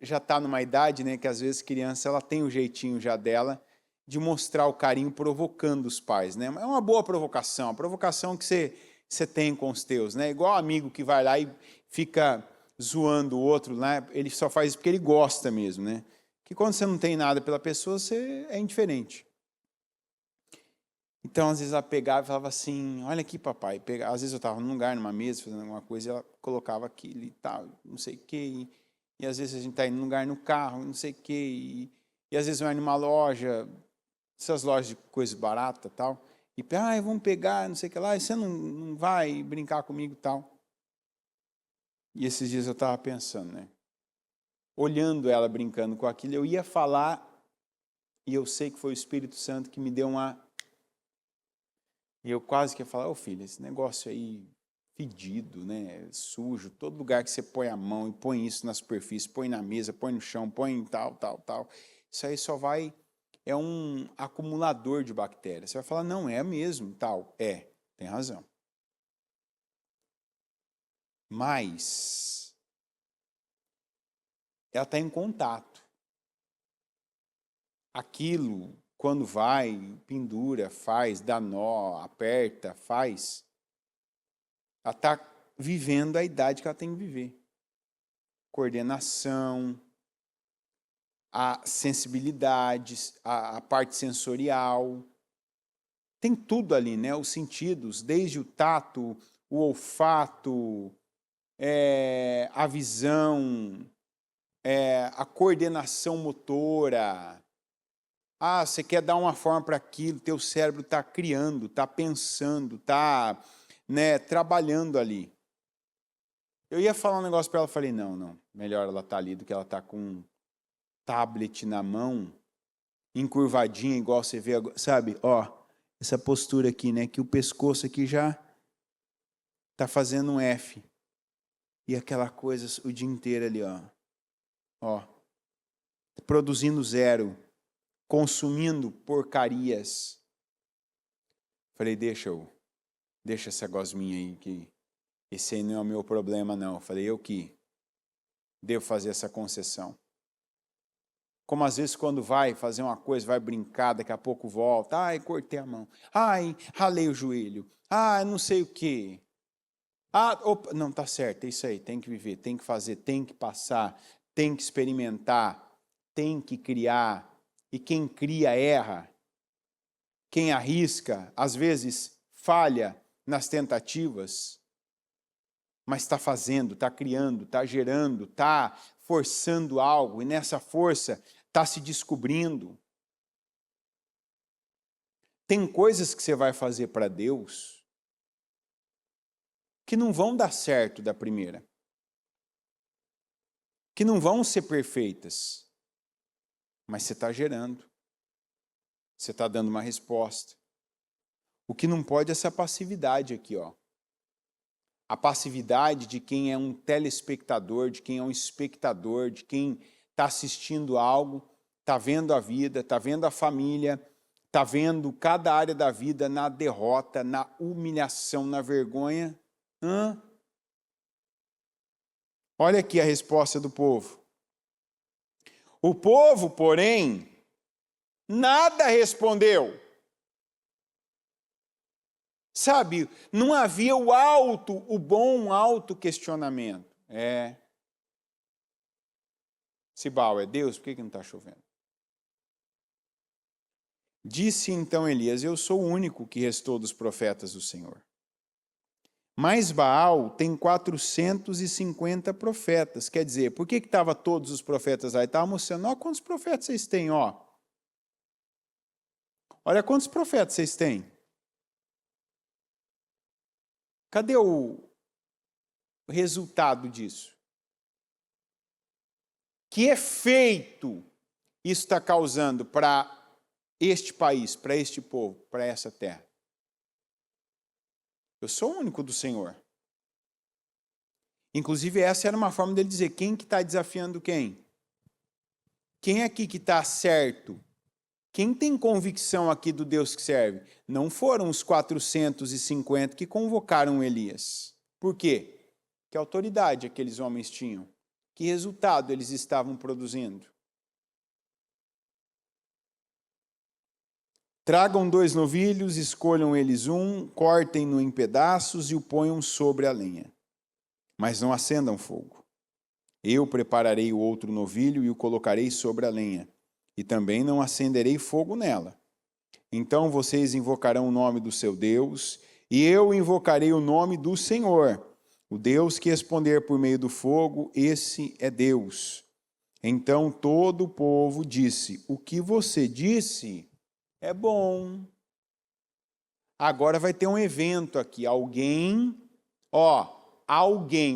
já está numa idade, né, que às vezes criança ela tem o jeitinho já dela de mostrar o carinho provocando os pais, né? É uma boa provocação, a provocação que você tem com os teus, né? Igual amigo que vai lá e fica zoando o outro, né? Ele só faz isso porque ele gosta mesmo, né? Que quando você não tem nada pela pessoa, você é indiferente. Então, às vezes ela pegava e falava assim, olha aqui, papai. Às vezes eu estava num lugar, numa mesa, fazendo alguma coisa, e ela colocava aquilo e tal, não sei o quê. E às vezes a gente está indo num lugar no carro, não sei o quê. E às vezes vai numa loja, essas lojas de coisas baratas e tal. E vamos pegar, não sei o que lá, e você não vai brincar comigo e tal. E esses dias eu estava pensando, né? Olhando ela brincando com aquilo, eu ia falar, e eu sei que foi o Espírito Santo que me deu E eu quase que ia falar, filho, esse negócio aí fedido, né, sujo, todo lugar que você põe a mão e põe isso na superfície, põe na mesa, põe no chão, põe em tal, isso aí só vai, é um acumulador de bactérias. Você vai falar, não, é mesmo, tal. Tem razão. Mas ela está em contato. Aquilo, quando vai, pendura, faz, dá nó, aperta, faz. Ela está vivendo a idade que ela tem que viver. Coordenação, a sensibilidade, a parte sensorial. Tem tudo ali, né? Os sentidos, desde o tato, o olfato, a visão, a coordenação motora. Ah, você quer dar uma forma para aquilo, teu cérebro está criando, está pensando, está, né, trabalhando ali. Eu ia falar um negócio para ela, falei, não, melhor ela estar ali do que ela estar com um tablet na mão, encurvadinha, igual você vê, sabe? Ó, essa postura aqui, né, que o pescoço aqui já está fazendo um F. E aquela coisa o dia inteiro ali, ó, produzindo zero, consumindo porcarias. Falei, deixa essa gosminha aí, que esse aí não é o meu problema, não. Falei, eu que devo fazer essa concessão. Como às vezes quando vai fazer uma coisa, vai brincar, daqui a pouco volta. Ai, cortei a mão. Ai, ralei o joelho. Ai, não sei o quê. Ah, opa, não, tá certo, é isso aí, tem que viver, tem que fazer, tem que passar, tem que experimentar, tem que criar. E quem cria erra. Quem arrisca, às vezes falha nas tentativas, mas está fazendo, está criando, está gerando, está forçando algo, e nessa força está se descobrindo. Tem coisas que você vai fazer para Deus que não vão dar certo da primeira, que não vão ser perfeitas, mas você está gerando, você está dando uma resposta. O que não pode é essa passividade aqui, ó. A passividade de quem é um telespectador, de quem é um espectador, de quem está assistindo algo, está vendo a vida, está vendo a família, está vendo cada área da vida na derrota, na humilhação, na vergonha. Olha aqui a resposta do povo. O povo, porém, nada respondeu. Sabe, não havia o bom autoquestionamento. Se Baal é Deus, por que não está chovendo? Disse então Elias, eu sou o único que restou dos profetas do Senhor. Mas Baal tem 450 profetas. Quer dizer, por que estavam todos os profetas lá? Ele estava mostrando, ó, quantos profetas vocês têm, ó. Olha quantos profetas vocês têm. Cadê o resultado disso? Que efeito isso está causando para este país, para este povo, para essa terra? Eu sou o único do Senhor. Inclusive, essa era uma forma dele dizer, quem que está desafiando quem? Quem aqui que está certo? Quem tem convicção aqui do Deus que serve? Não foram os 450 que convocaram Elias. Por quê? Que autoridade aqueles homens tinham? Que resultado eles estavam produzindo? Tragam 2 novilhos, escolham eles um, cortem-no em pedaços e o ponham sobre a lenha. Mas não acendam fogo. Eu prepararei o outro novilho e o colocarei sobre a lenha. E também não acenderei fogo nela. Então vocês invocarão o nome do seu Deus, e eu invocarei o nome do Senhor. O Deus que responder por meio do fogo, esse é Deus. Então todo o povo disse, o que você disse é bom. Agora vai ter um evento aqui, alguém,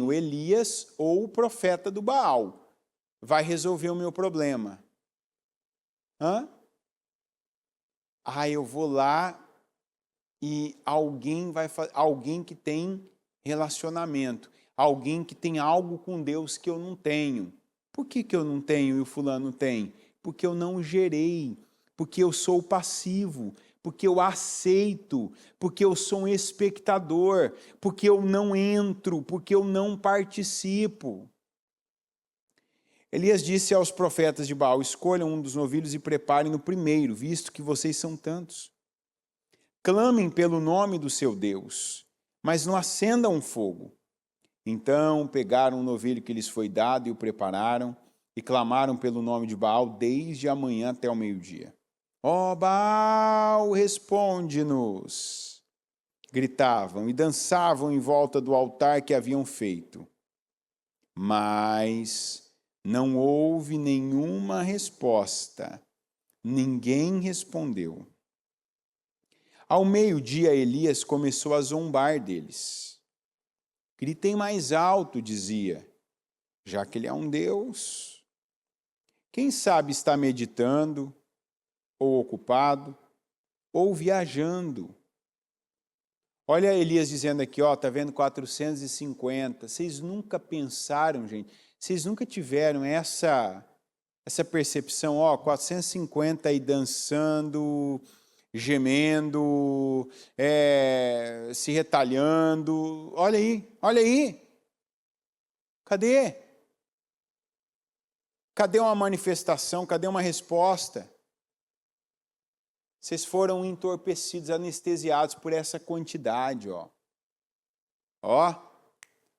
o Elias ou o profeta do Baal, vai resolver o meu problema. Eu vou lá e alguém que tem relacionamento, alguém que tem algo com Deus que eu não tenho. Por que eu não tenho e o fulano tem? Porque eu não gerei, porque eu sou passivo, porque eu aceito, porque eu sou um espectador, porque eu não entro, porque eu não participo. Elias disse aos profetas de Baal, escolham um dos novilhos e preparem-no primeiro, visto que vocês são tantos. Clamem pelo nome do seu Deus, mas não acendam fogo. Então pegaram o novilho que lhes foi dado e o prepararam, e clamaram pelo nome de Baal desde a manhã até o meio-dia. Ó Baal, responde-nos! Gritavam e dançavam em volta do altar que haviam feito. Mas Não houve nenhuma resposta. Ninguém respondeu. Ao meio-dia, Elias começou a zombar deles. Gritem mais alto, dizia, já que ele é um Deus. Quem sabe está meditando, ou ocupado, ou viajando. Olha Elias dizendo aqui, ó, tá vendo 450. Vocês nunca pensaram, gente, vocês nunca tiveram essa percepção, ó, 450 aí dançando, gemendo, se retalhando. Olha aí, olha aí. Cadê? Cadê uma manifestação? Cadê uma resposta? Vocês foram entorpecidos, anestesiados por essa quantidade, ó. Ó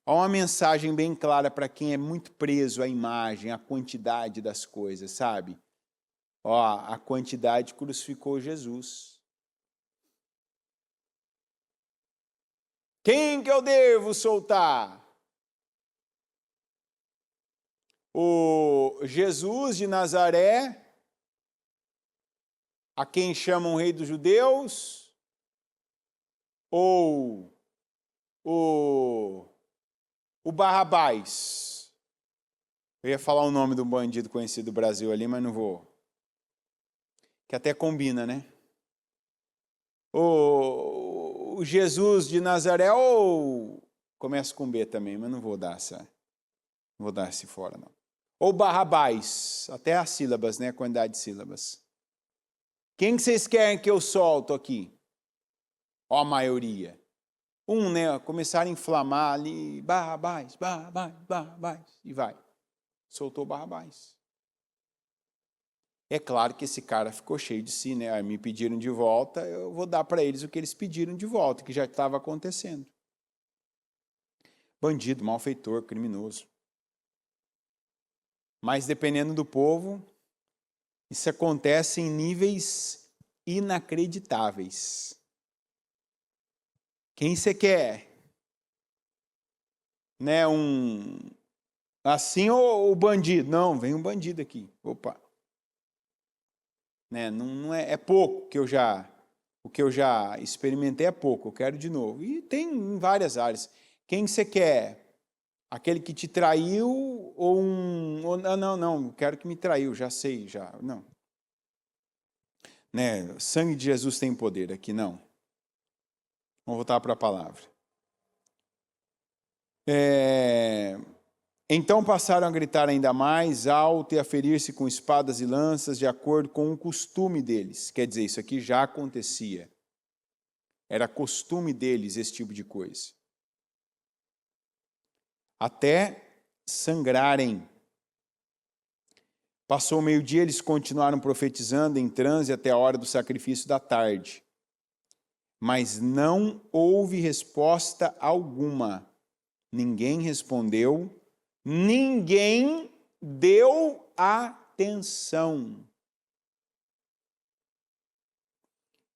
uma mensagem bem clara para quem é muito preso à imagem, à quantidade das coisas, sabe? Ó, a quantidade crucificou Jesus. Quem que eu devo soltar? O Jesus de Nazaré, a quem chamam Rei dos Judeus, ou o Barrabás? Eu ia falar o nome do bandido conhecido do Brasil ali, mas não vou. Que até combina, né? O Jesus de Nazaré, ou começa com B também, mas não vou dar esse fora, não. Ou Barrabás, até as sílabas, né? A quantidade de sílabas. Quem que vocês querem que eu solto aqui? Ó, a maioria. Né? Começaram a inflamar ali, Barrabás, e vai. Soltou Barrabás. É claro que esse cara ficou cheio de si, né? Me pediram de volta, eu vou dar para eles o que eles pediram de volta, que já estava acontecendo. Bandido, malfeitor, criminoso. Mas dependendo do povo, isso acontece em níveis inacreditáveis. Quem você quer? Né, assim ou o bandido? Não, vem um bandido aqui. Opa. Né, não é pouco o que eu já experimentei é pouco, eu quero de novo. E tem em várias áreas. Quem você quer? Aquele que te traiu ou não, quero que me traiu, já sei, já, não. Né, o sangue de Jesus tem poder aqui, não. Vamos voltar para a palavra. Então passaram a gritar ainda mais alto e a ferir-se com espadas e lanças de acordo com o costume deles. Quer dizer, isso aqui já acontecia. Era costume deles esse tipo de coisa. Até sangrarem. Passou o meio-dia, eles continuaram profetizando em transe até a hora do sacrifício da tarde. Mas não houve resposta alguma. Ninguém respondeu, ninguém deu atenção.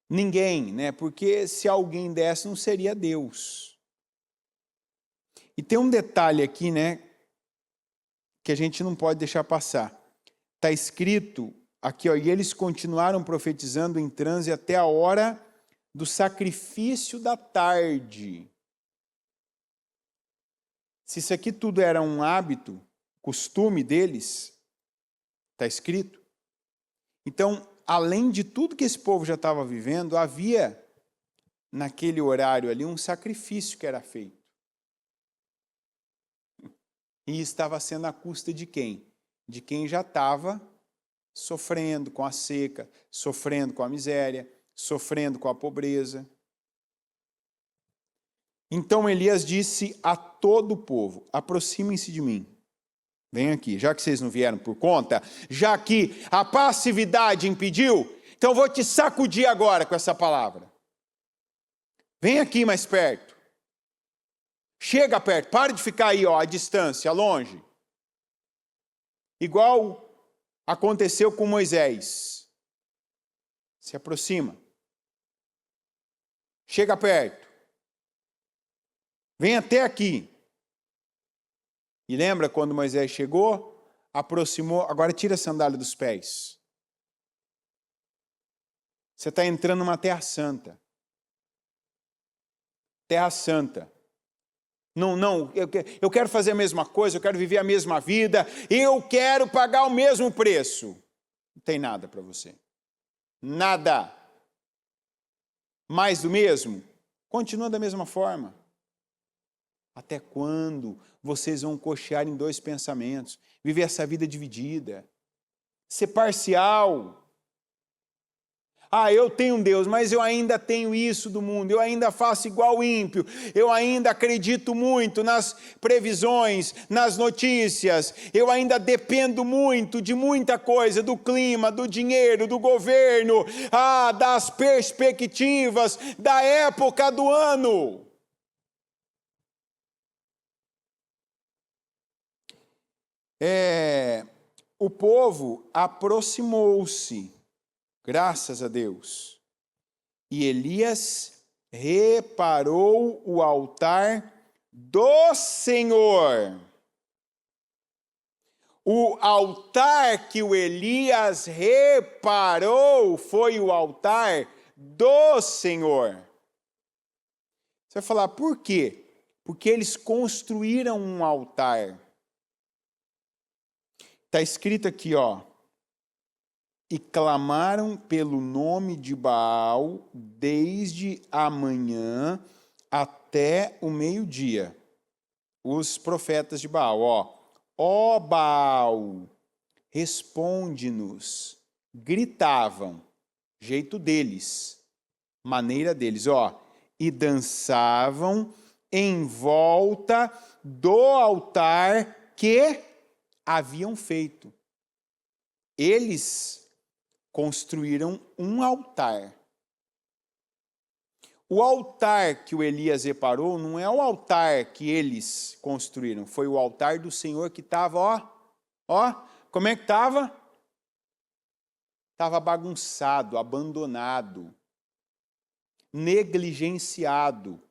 Ninguém, né? Porque se alguém desse, não seria Deus. E tem um detalhe aqui, né? Que a gente não pode deixar passar. Está escrito aqui, ó, e eles continuaram profetizando em transe até a hora do sacrifício da tarde. Se isso aqui tudo era um hábito, costume deles, está escrito. Então, além de tudo que esse povo já estava vivendo, havia naquele horário ali um sacrifício que era feito. E estava sendo à custa de quem? De quem já estava sofrendo com a seca, sofrendo com a miséria, sofrendo com a pobreza. Então Elias disse a todo o povo, aproximem-se de mim. Vem aqui, já que vocês não vieram por conta, já que a passividade impediu, então eu vou te sacudir agora com essa palavra. Vem aqui mais perto. Chega perto, pare de ficar aí, ó, à distância, longe. Igual aconteceu com Moisés. Se aproxima. Chega perto. Vem até aqui. E lembra quando Moisés chegou? aproximou, agora tira a sandália dos pés. Você está entrando numa terra santa. Terra santa. Não, eu quero fazer a mesma coisa, eu quero viver a mesma vida, eu quero pagar o mesmo preço. Não tem nada para você. Nada. Mais do mesmo? Continua da mesma forma. Até quando vocês vão cochear em dois pensamentos? Viver essa vida dividida? Ser parcial? Eu tenho um Deus, mas eu ainda tenho isso do mundo, eu ainda faço igual o ímpio, eu ainda acredito muito nas previsões, nas notícias, eu ainda dependo muito de muita coisa, do clima, do dinheiro, do governo, das perspectivas, da época do ano. O povo aproximou-se, graças a Deus. E Elias reparou o altar do Senhor. O altar que o Elias reparou foi o altar do Senhor. Você vai falar, por quê? Porque eles construíram um altar. Está escrito aqui, e clamaram pelo nome de Baal desde a manhã até o meio-dia. Os profetas de Baal, ó Baal, responde-nos. Gritavam, jeito deles, maneira deles, e dançavam em volta do altar que haviam feito. Eles construíram um altar. O altar que o Elias reparou não é o altar que eles construíram, foi o altar do Senhor que estava, como é que estava? Estava bagunçado, abandonado, negligenciado.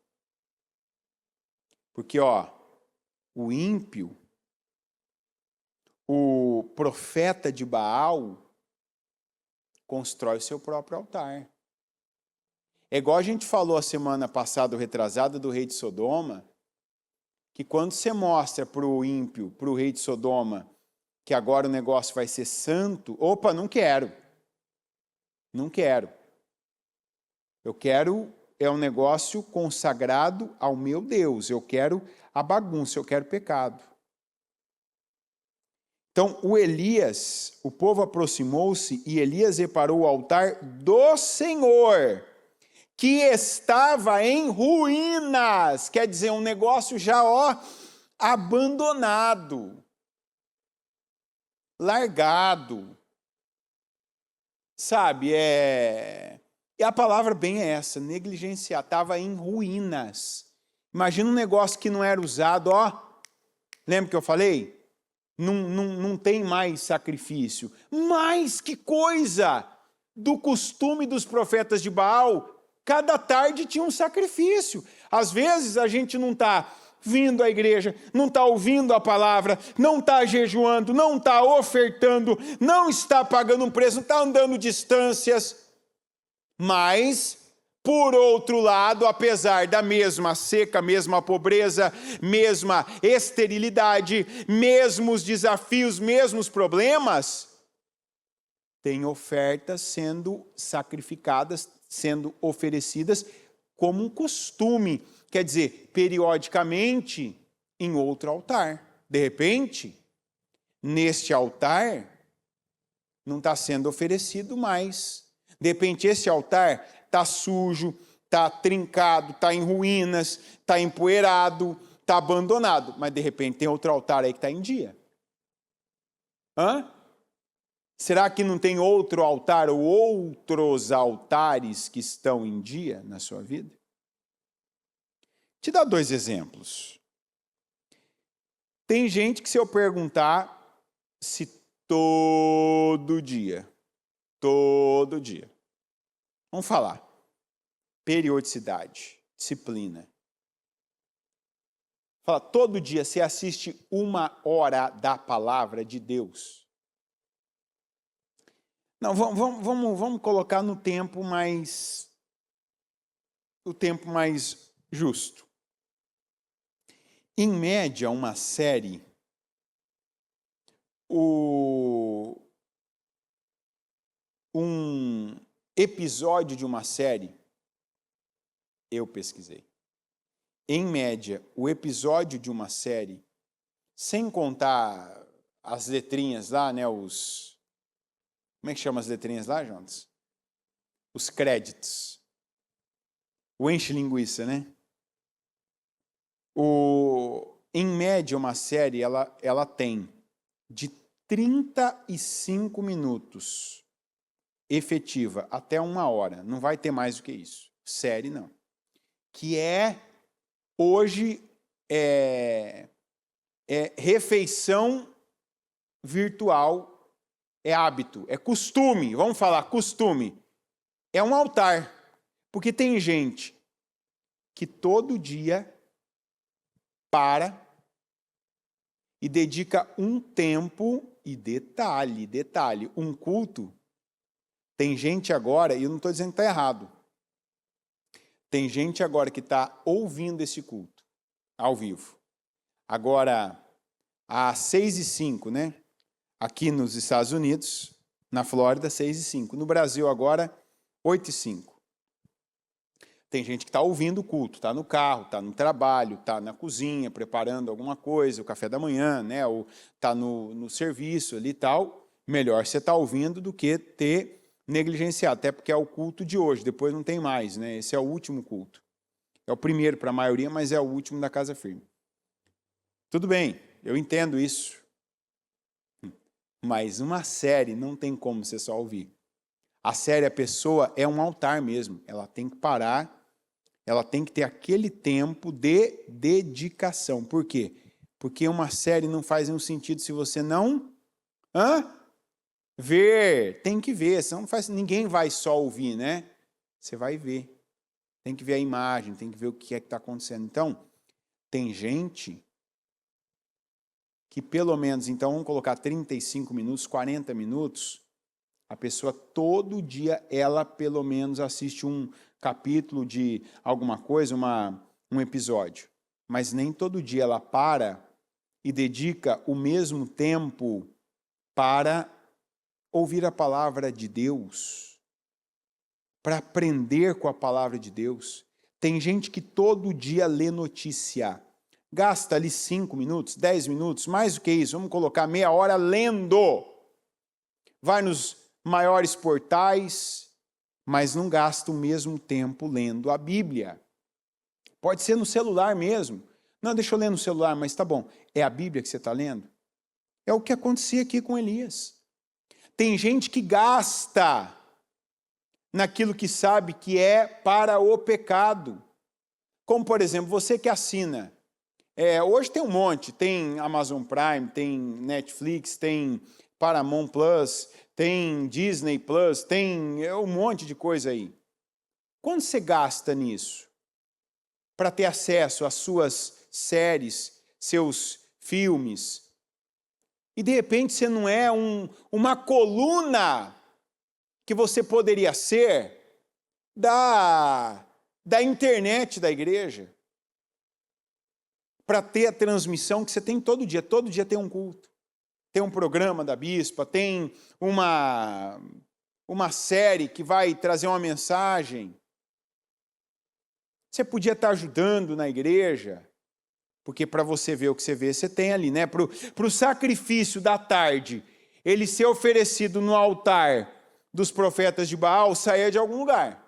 Porque, o ímpio, o profeta de Baal, constrói o seu próprio altar. É igual a gente falou a semana passada, retrasada, do rei de Sodoma, que quando você mostra para o ímpio, para o rei de Sodoma, que agora o negócio vai ser santo, não quero. Não quero. Eu quero, um negócio consagrado ao meu Deus. Eu quero a bagunça, eu quero pecado. Então, o povo aproximou-se e Elias reparou o altar do Senhor, que estava em ruínas, quer dizer, um negócio já, abandonado, largado, sabe, e a palavra bem é essa, negligenciar, estava em ruínas. Imagina um negócio que não era usado, lembra que eu falei? Não tem mais sacrifício. Mas que coisa! Do costume dos profetas de Baal, cada tarde tinha um sacrifício. Às vezes a gente não está vindo à igreja, não está ouvindo a palavra, não está jejuando, não está ofertando, não está pagando um preço, não está andando distâncias. Mas, por outro lado, apesar da mesma seca, mesma pobreza, mesma esterilidade, mesmos desafios, mesmos problemas, tem ofertas sendo sacrificadas, sendo oferecidas como um costume, quer dizer, periodicamente em outro altar. De repente, neste altar, não está sendo oferecido mais. De repente, esse altar está sujo, está trincado, está em ruínas, está empoeirado, está abandonado. Mas, de repente, tem outro altar aí que está em dia. Será que não tem outro altar ou outros altares que estão em dia na sua vida? Te dar 2 exemplos. Tem gente que, se eu perguntar se todo dia, vamos falar, periodicidade, disciplina. Fala, todo dia você assiste 1 hora da palavra de Deus. Não, vamos colocar no tempo mais... o tempo mais justo. Em média, uma série, um episódio de uma série, eu pesquisei. Em média, o episódio de uma série, sem contar as letrinhas lá, né, como é que chama as letrinhas lá, Jonas? Os créditos. O enche-linguiça, né? Em média, uma série, ela tem de 35 minutos efetiva até 1 hora. Não vai ter mais do que isso. Série, não. Que hoje, refeição virtual, é hábito, é costume. Vamos falar, costume. É um altar. Porque tem gente que todo dia para e dedica um tempo, e detalhe, um culto. Tem gente agora, e eu não estou dizendo que está errado, tem gente agora que está ouvindo esse culto, ao vivo. Agora, às 6h05, né? Aqui nos Estados Unidos, na Flórida, 6h05. No Brasil agora, 8h05. Tem gente que está ouvindo o culto, está no carro, está no trabalho, está na cozinha, preparando alguma coisa, o café da manhã, né? Ou está no serviço ali e tal. Melhor você estar ouvindo do que ter negligenciado, até porque é o culto de hoje, depois não tem mais, né? Esse é o último culto. É o primeiro para a maioria, mas é o último da Casa Firme. Tudo bem, eu entendo isso. Mas uma série não tem como você só ouvir. A série, a pessoa é um altar mesmo. Ela tem que parar, ela tem que ter aquele tempo de dedicação. Por quê? Porque uma série não faz nenhum sentido se você não ver. Tem que ver, senão não faz, ninguém vai só ouvir, né? Você vai ver. Tem que ver a imagem, tem que ver o que é que está acontecendo. Então, tem gente que pelo menos, então, vamos colocar 35 minutos, 40 minutos, a pessoa todo dia, ela pelo menos assiste um capítulo de alguma coisa, um episódio. Mas nem todo dia ela para e dedica o mesmo tempo para ouvir a palavra de Deus, para aprender com a palavra de Deus. Tem gente que todo dia lê notícia. Gasta ali 5 minutos, 10 minutos, mais do que isso, vamos colocar meia hora lendo. Vai nos maiores portais, mas não gasta o mesmo tempo lendo a Bíblia. Pode ser no celular mesmo. Não, deixa eu ler no celular, mas tá bom. É a Bíblia que você está lendo? É o que acontecia aqui com Elias. Tem gente que gasta naquilo que sabe que é para o pecado. Como, por exemplo, você que assina. Hoje tem um monte, tem Amazon Prime, tem Netflix, tem Paramount Plus, tem Disney Plus, tem um monte de coisa aí. Quanto você gasta nisso? Para ter acesso às suas séries, seus filmes. E de repente você não é uma coluna que você poderia ser da internet da igreja. Para ter a transmissão que você tem todo dia tem um culto, tem um programa da bispa, tem uma série que vai trazer uma mensagem. Você podia estar ajudando na igreja, porque para você ver o que você vê, você tem ali, né? Para o sacrifício da tarde, ele ser oferecido no altar dos profetas de Baal, saía de algum lugar.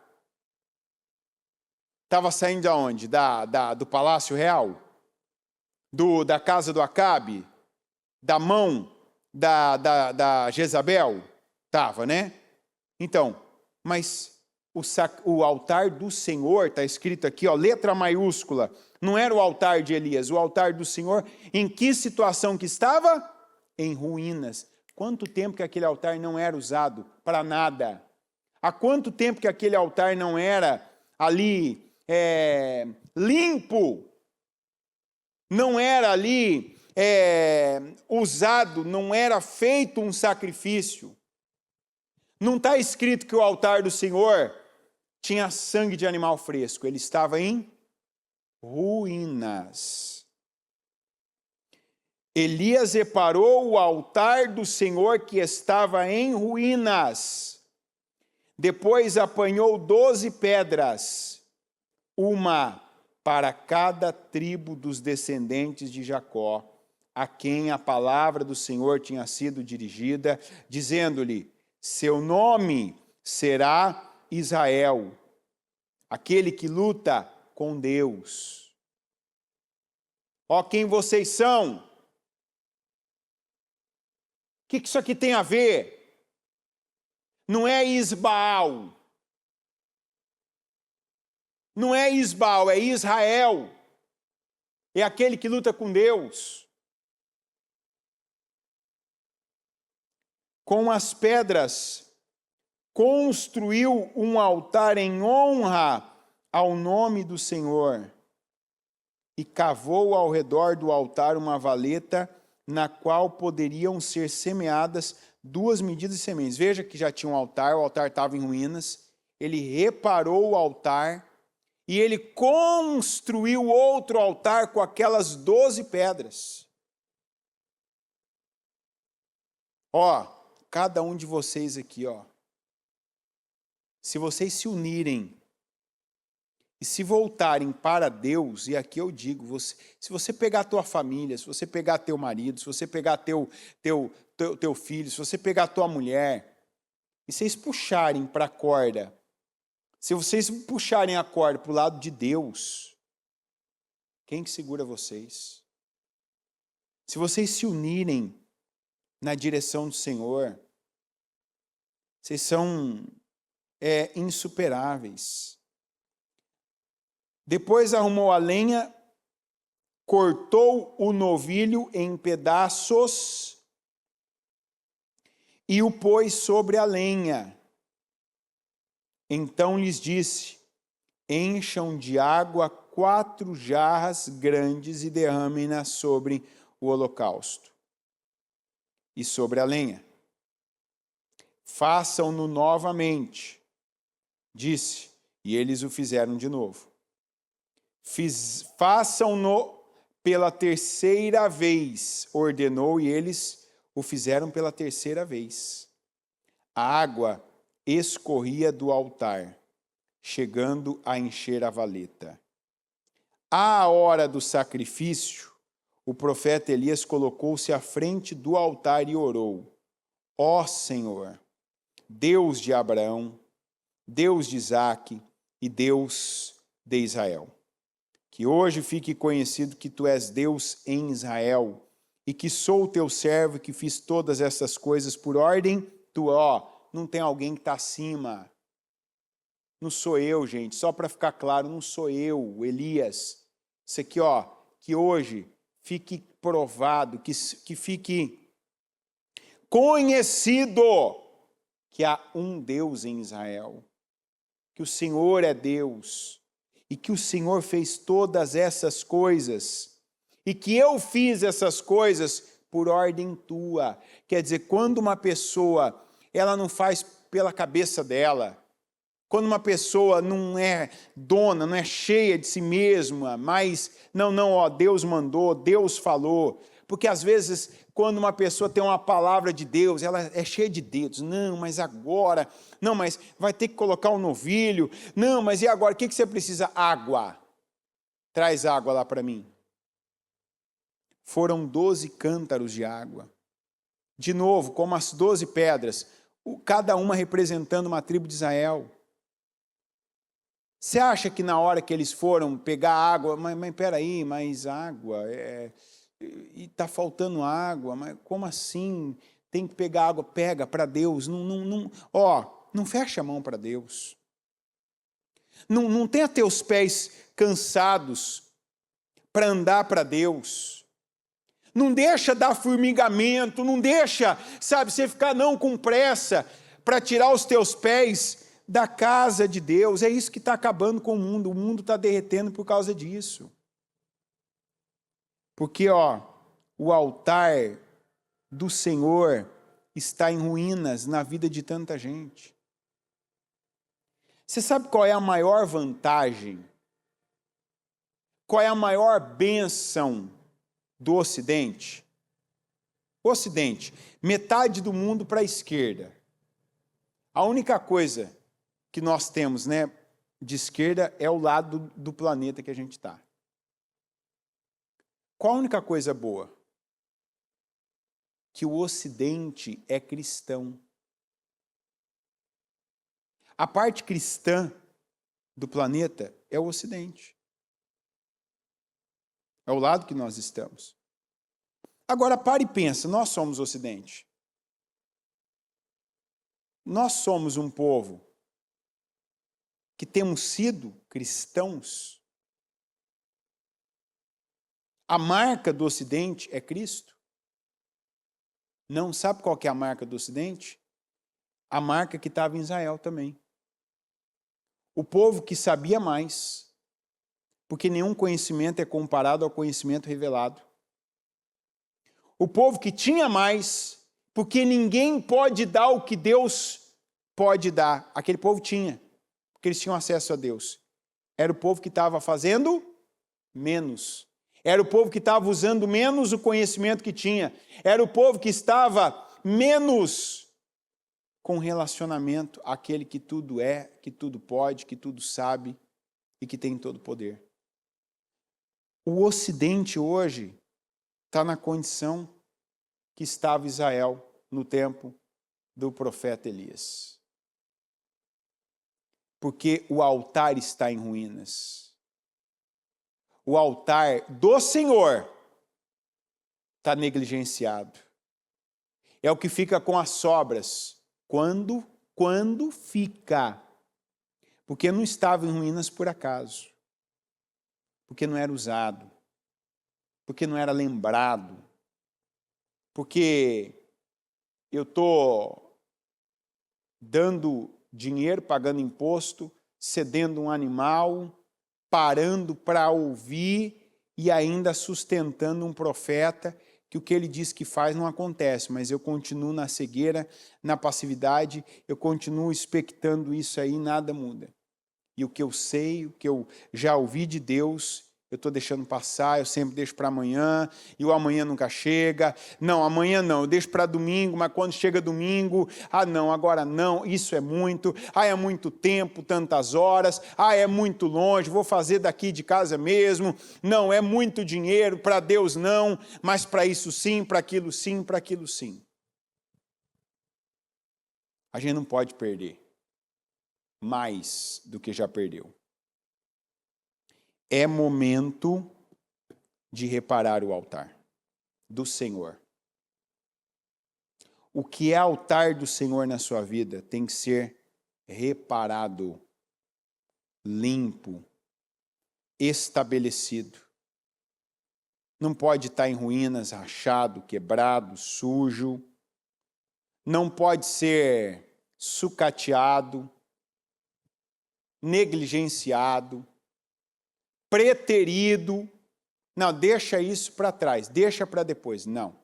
Estava saindo de onde? Do Palácio Real? Da casa do Acabe, da mão da Jezabel, estava, né? Então, mas o altar do Senhor, está escrito aqui, ó, letra maiúscula, não era o altar de Elias, o altar do Senhor, em que situação que estava? Em ruínas. Quanto tempo que aquele altar não era usado para nada? Há quanto tempo que aquele altar não era ali limpo? não era ali usado, não era feito um sacrifício. Não está escrito que o altar do Senhor tinha sangue de animal fresco, ele estava em ruínas. Elias reparou o altar do Senhor que estava em ruínas. Depois apanhou 12 pedras, uma para cada tribo dos descendentes de Jacó, a quem a palavra do Senhor tinha sido dirigida, dizendo-lhe: seu nome será Israel, aquele que luta com Deus. Ó, quem vocês são? O que isso aqui tem a ver? Não é Isbaal. Não é Isbaal, é Israel. É aquele que luta com Deus. Com as pedras, construiu um altar em honra ao nome do Senhor e cavou ao redor do altar uma valeta na qual poderiam ser semeadas 2 medidas de sementes. Veja que já tinha um altar, o altar estava em ruínas, ele reparou o altar e ele construiu outro altar com aquelas 12 pedras. Ó, cada um de vocês aqui, ó, se vocês se unirem e se voltarem para Deus, e aqui eu digo, se você pegar a tua família, se você pegar teu marido, se você pegar teu filho, se você pegar a tua mulher, e vocês puxarem para a corda, se vocês puxarem a corda para o lado de Deus, quem que segura vocês? Se vocês se unirem na direção do Senhor, vocês são insuperáveis. Depois arrumou a lenha, cortou o novilho em pedaços e o pôs sobre a lenha. Então lhes disse: encham de água 4 jarras grandes e derramem-na sobre o holocausto e sobre a lenha. Façam-no novamente, disse, e eles o fizeram de novo. Façam-no pela 3ª vez, ordenou, e eles o fizeram pela 3ª vez. A água escorria do altar, chegando a encher a valeta. À hora do sacrifício, o profeta Elias colocou-se à frente do altar e orou: ó Senhor, Deus de Abraão, Deus de Isaque e Deus de Israel, que hoje fique conhecido que tu és Deus em Israel e que sou o teu servo e que fiz todas essas coisas por ordem tua. Ó, não tem alguém que está acima. Não sou eu, gente, só para ficar claro, não sou eu, Elias. Isso aqui, ó, que hoje fique provado, que fique conhecido que há um Deus em Israel, que o Senhor é Deus e que o Senhor fez todas essas coisas e que eu fiz essas coisas por ordem tua. Quer dizer, quando uma pessoa, ela não faz pela cabeça dela, quando uma pessoa não é dona, não é cheia de si mesma, mas não, ó, Deus mandou, Deus falou. Porque às vezes, quando uma pessoa tem uma palavra de Deus, ela é cheia de dedos. Não, mas agora, não, mas vai ter que colocar um novilho. Não, mas e agora? O que você precisa? Água. Traz água lá para mim. Foram 12 cântaros de água. De novo, como as 12 pedras, cada uma representando uma tribo de Israel. Você acha que na hora que eles foram pegar água, mas peraí, mas água, e está faltando água, mas como assim? Tem que pegar água, pega para Deus, não fecha a mão para Deus. Não tenha teus pés cansados para andar para Deus. Não deixa dar formigamento, não deixa, você ficar com pressa para tirar os teus pés da casa de Deus. É isso que está acabando com o mundo está derretendo por causa disso. Porque, o altar do Senhor está em ruínas na vida de tanta gente. Você sabe qual é a maior vantagem? Qual é a maior bênção do Ocidente? Ocidente, metade do mundo para a esquerda. A única coisa que nós temos, de esquerda é o lado do planeta que a gente está. Qual a única coisa boa? Que o Ocidente é cristão. A parte cristã do planeta é o Ocidente. É o lado que nós estamos. Agora, pare e pensa, nós somos o Ocidente. Nós somos um povo que temos sido cristãos. A marca do Ocidente é Cristo. Não sabe qual que é a marca do Ocidente? A marca que estava em Israel também. O povo que sabia mais, porque nenhum conhecimento é comparado ao conhecimento revelado. O povo que tinha mais, porque ninguém pode dar o que Deus pode dar. Aquele povo tinha, porque eles tinham acesso a Deus. Era o povo que estava fazendo menos. Era o povo que estava usando menos o conhecimento que tinha. Era o povo que estava menos com relacionamento àquele que tudo é, que tudo pode, que tudo sabe e que tem todo o poder. O Ocidente hoje está na condição que estava Israel no tempo do profeta Elias. Porque o altar está em ruínas. O altar do Senhor está negligenciado. É o que fica com as sobras. Quando fica. Porque não estava em ruínas por acaso. Porque não era usado. Porque não era lembrado. Porque eu estou dando dinheiro, pagando imposto, cedendo um animal, parando para ouvir e ainda sustentando um profeta que o que ele diz que faz não acontece, mas eu continuo na cegueira, na passividade, eu continuo expectando isso aí, nada muda. E o que eu sei, o que eu já ouvi de Deus, eu estou deixando passar, eu sempre deixo para amanhã, e o amanhã nunca chega. Não, amanhã não, eu deixo para domingo, mas quando chega domingo, não, agora não, isso é muito, é muito tempo, tantas horas, é muito longe, vou fazer daqui de casa mesmo, não, é muito dinheiro, para Deus não, mas para isso sim, para aquilo sim, para aquilo sim. A gente não pode perder mais do que já perdeu. É momento de reparar o altar do Senhor. O que é altar do Senhor na sua vida tem que ser reparado, limpo, estabelecido. Não pode estar em ruínas, rachado, quebrado, sujo. Não pode ser sucateado, negligenciado, preterido. Não, deixa isso para trás, deixa para depois. Não.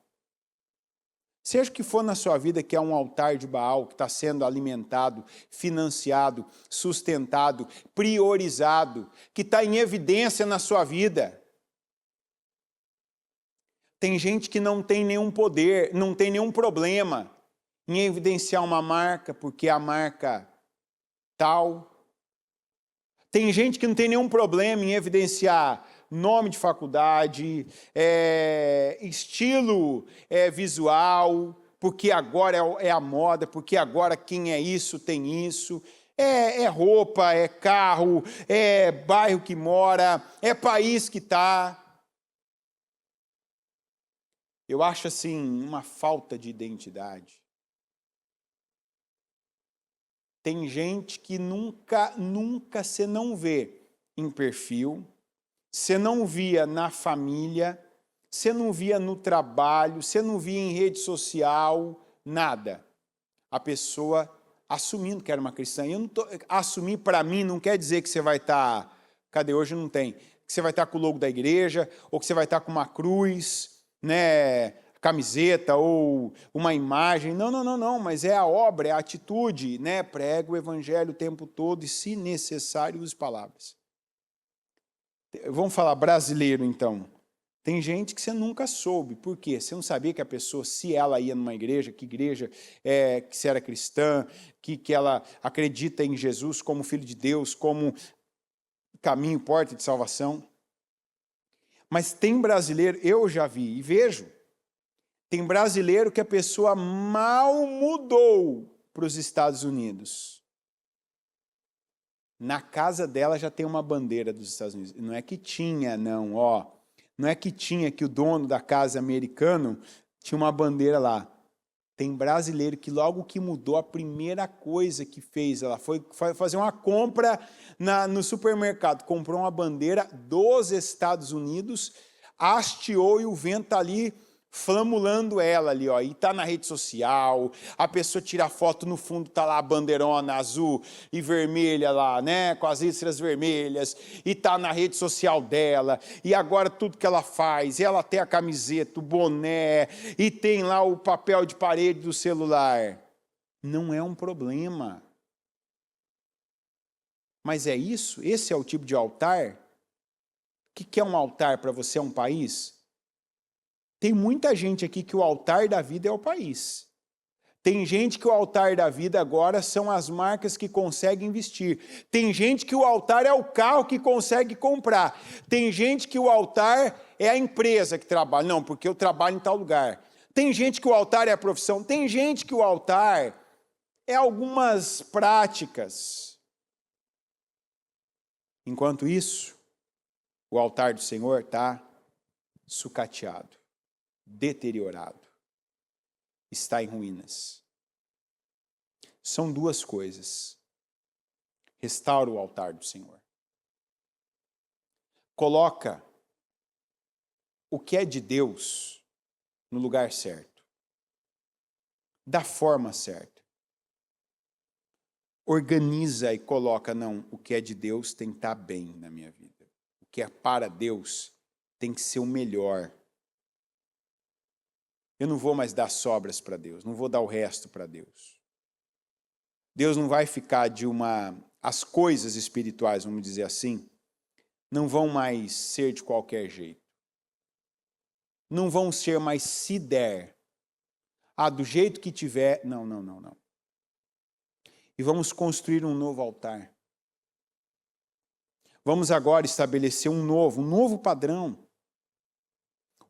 Seja o que for na sua vida que é um altar de Baal, que está sendo alimentado, financiado, sustentado, priorizado, que está em evidência na sua vida. Tem gente que não tem nenhum poder, não tem nenhum problema em evidenciar uma marca, porque a marca tal. Tem gente que não tem nenhum problema em evidenciar nome de faculdade, estilo visual, porque agora é a moda, porque agora quem é isso tem isso. É roupa, é carro, é bairro que mora, é país que está. Eu acho assim uma falta de identidade. Tem gente que nunca você não vê em perfil, você não via na família, você não via no trabalho, você não via em rede social, nada. A pessoa assumindo que era uma cristã. Assumir para mim não quer dizer que você vai estar... Cadê? Hoje não tem. que você vai estar com o logo da igreja, ou que você vai estar com uma cruz, né, camiseta ou uma imagem. Não, não, não, não, mas é a obra, é a atitude, né? Prega o evangelho o tempo todo e, se necessário, use palavras. Vamos falar brasileiro, então. Tem gente que você nunca soube. Por quê? Você não sabia que a pessoa, se ela ia numa igreja, que se era cristã, que ela acredita em Jesus como Filho de Deus, como caminho, porta de salvação. Mas tem brasileiro, eu já vi e vejo, tem brasileiro que a pessoa mal mudou para os Estados Unidos. Na casa dela já tem uma bandeira dos Estados Unidos. Não é que tinha, não, ó. Não é que tinha, que o dono da casa americano tinha uma bandeira lá. Tem brasileiro que logo que mudou, a primeira coisa que fez, ela foi fazer uma compra no supermercado, comprou uma bandeira dos Estados Unidos, hasteou e o vento está ali flamulando ela ali, ó, e tá na rede social, a pessoa tira foto, no fundo tá lá a bandeirona azul e vermelha lá, né, com as listras vermelhas, e tá na rede social dela, e agora tudo que ela faz, ela tem a camiseta, o boné, e tem lá o papel de parede do celular. Não é um problema. Mas é isso? Esse é o tipo de altar? O que é um altar para você? É um país? Tem muita gente aqui que o altar da vida é o país. Tem gente que o altar da vida agora são as marcas que conseguem investir. Tem gente que o altar é o carro que consegue comprar. Tem gente que o altar é a empresa que trabalha. Não, porque eu trabalho em tal lugar. Tem gente que o altar é a profissão. Tem gente que o altar é algumas práticas. Enquanto isso, o altar do Senhor está sucateado, deteriorado, está em ruínas. São duas coisas. Restaura o altar do Senhor. Coloca o que é de Deus no lugar certo, da forma certa. Organiza e coloca, não, o que é de Deus tem que estar bem na minha vida. O que é para Deus tem que ser o melhor. Eu não vou mais dar sobras para Deus, não vou dar o resto para Deus. Deus não vai ficar as coisas espirituais, vamos dizer assim, não vão mais ser de qualquer jeito. Não vão ser mais se der. Do jeito que tiver, não. E vamos construir um novo altar. Vamos agora estabelecer um novo padrão.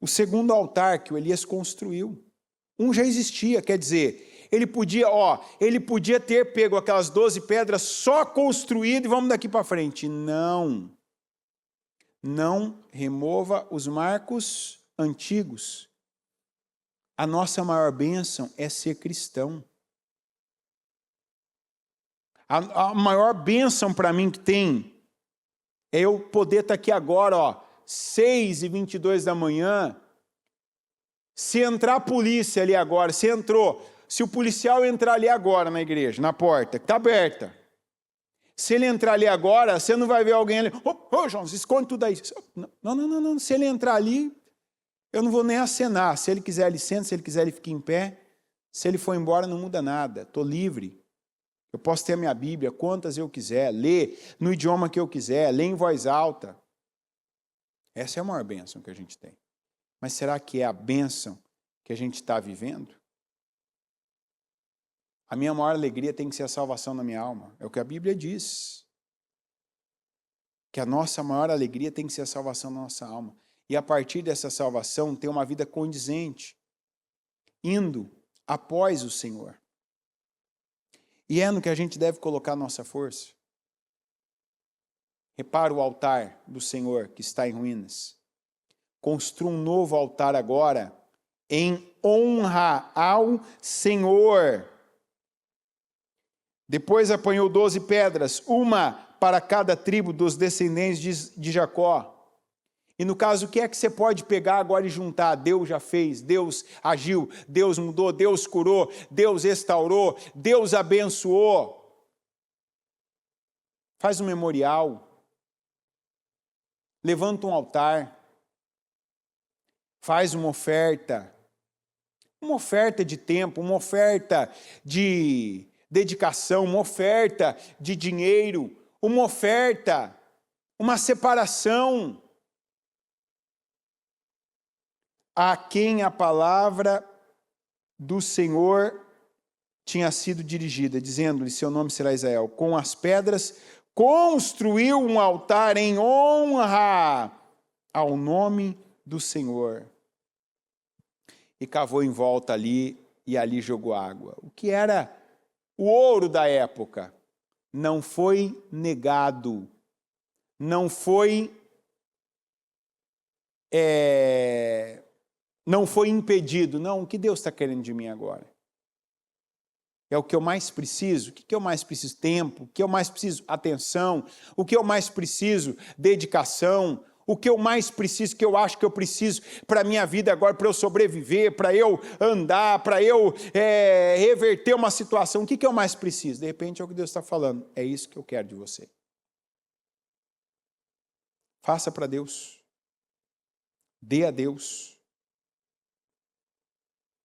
O segundo altar que o Elias construiu, um já existia, quer dizer, ele podia ter pego aquelas 12 pedras, só construído e vamos daqui para frente. Não remova os marcos antigos. A nossa maior bênção é ser cristão. A maior bênção para mim que tem é eu poder estar aqui agora, 6h22 da manhã, se entrar a polícia ali agora, se o policial entrar ali agora na igreja, na porta, que está aberta, se ele entrar ali agora, você não vai ver alguém ali, João, se esconde tudo aí. Não, se ele entrar ali, eu não vou nem acenar, se ele quiser ele senta, se ele quiser ele fica em pé, se ele for embora não muda nada, estou livre. Eu posso ter a minha Bíblia, quantas eu quiser, ler no idioma que eu quiser, ler em voz alta. Essa é a maior bênção que a gente tem. Mas será que é a bênção que a gente está vivendo? A minha maior alegria tem que ser a salvação da minha alma. É o que a Bíblia diz. Que a nossa maior alegria tem que ser a salvação da nossa alma. E a partir dessa salvação, ter uma vida condizente, indo após o Senhor. E é no que a gente deve colocar a nossa força. Repara o altar do Senhor que está em ruínas. Construa um novo altar agora em honra ao Senhor. Depois apanhou 12 pedras, uma para cada tribo dos descendentes de Jacó. E no caso, o que é que você pode pegar agora e juntar? Deus já fez, Deus agiu, Deus mudou, Deus curou, Deus restaurou, Deus abençoou. Faz um memorial. levanta um altar, faz uma oferta de tempo, uma oferta de dedicação, uma oferta de dinheiro, uma oferta, uma separação a quem a palavra do Senhor tinha sido dirigida, dizendo-lhe: seu nome será Israel. Com as pedras construiu um altar em honra ao nome do Senhor. E cavou em volta ali, e ali jogou água. O que era o ouro da época não foi negado, não foi impedido. Não, o que Deus está querendo de mim agora? É o que eu mais preciso. O que eu mais preciso? Tempo. O que eu mais preciso? Atenção. O que eu mais preciso? Dedicação. O que eu mais preciso, que eu acho que eu preciso para a minha vida agora, para eu sobreviver, para eu andar, para eu reverter uma situação. O que eu mais preciso? De repente é o que Deus está falando. É isso que eu quero de você. Faça para Deus. Dê a Deus.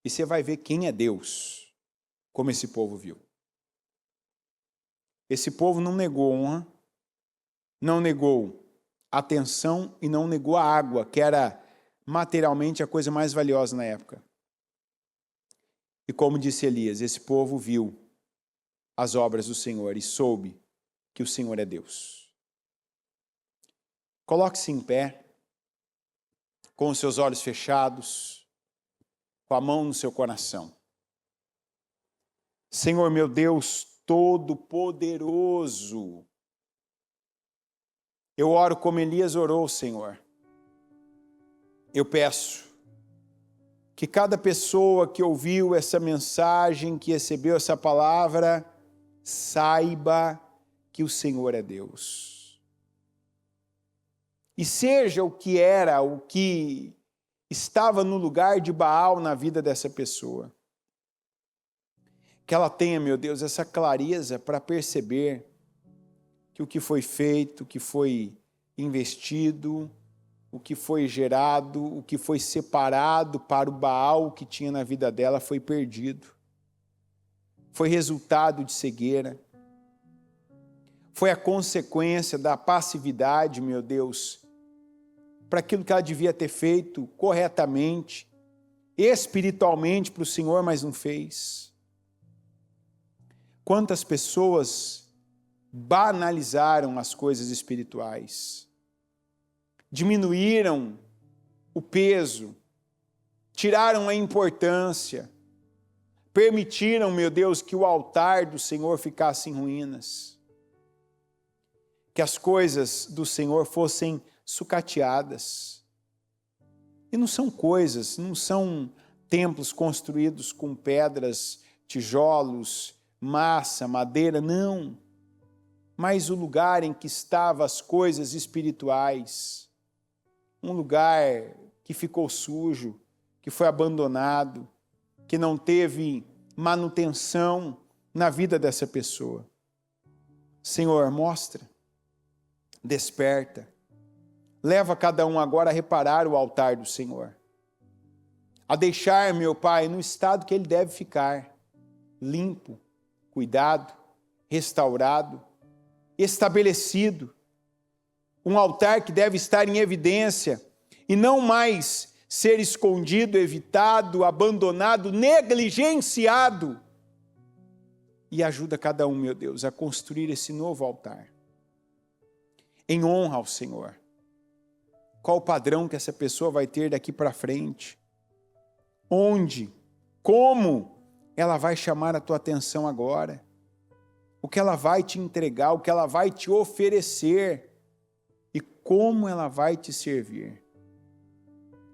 E você vai ver quem é Deus, como esse povo viu. Esse povo não negou honra, não negou atenção e não negou a água, que era materialmente a coisa mais valiosa na época. E como disse Elias, esse povo viu as obras do Senhor e soube que o Senhor é Deus. Coloque-se em pé, com os seus olhos fechados, com a mão no seu coração. Senhor meu Deus Todo-Poderoso, eu oro como Elias orou, Senhor. Eu peço que cada pessoa que ouviu essa mensagem, que recebeu essa palavra, saiba que o Senhor é Deus. E seja o que era, o que estava no lugar de Baal na vida dessa pessoa, que ela tenha, meu Deus, essa clareza para perceber que o que foi feito, o que foi investido, o que foi gerado, o que foi separado para o Baal que tinha na vida dela foi perdido. Foi resultado de cegueira. Foi a consequência da passividade, meu Deus, para aquilo que ela devia ter feito corretamente, espiritualmente para o Senhor, mas não fez. Quantas pessoas banalizaram as coisas espirituais, diminuíram o peso, tiraram a importância, permitiram, meu Deus, que o altar do Senhor ficasse em ruínas, que as coisas do Senhor fossem sucateadas. E não são coisas, não são templos construídos com pedras, tijolos, massa, madeira, não. Mas o lugar em que estavam as coisas espirituais, um lugar que ficou sujo, que foi abandonado, que não teve manutenção na vida dessa pessoa. Senhor, mostra, desperta, leva cada um agora a reparar o altar do Senhor, a deixar, meu Pai, no estado que ele deve ficar, limpo, cuidado, restaurado, estabelecido, um altar que deve estar em evidência e não mais ser escondido, evitado, abandonado, negligenciado. E ajuda cada um, meu Deus, a construir esse novo altar em honra ao Senhor. Qual o padrão que essa pessoa vai ter daqui para frente? Onde? Como ela vai chamar a tua atenção agora? O que ela vai te entregar, o que ela vai te oferecer e como ela vai te servir.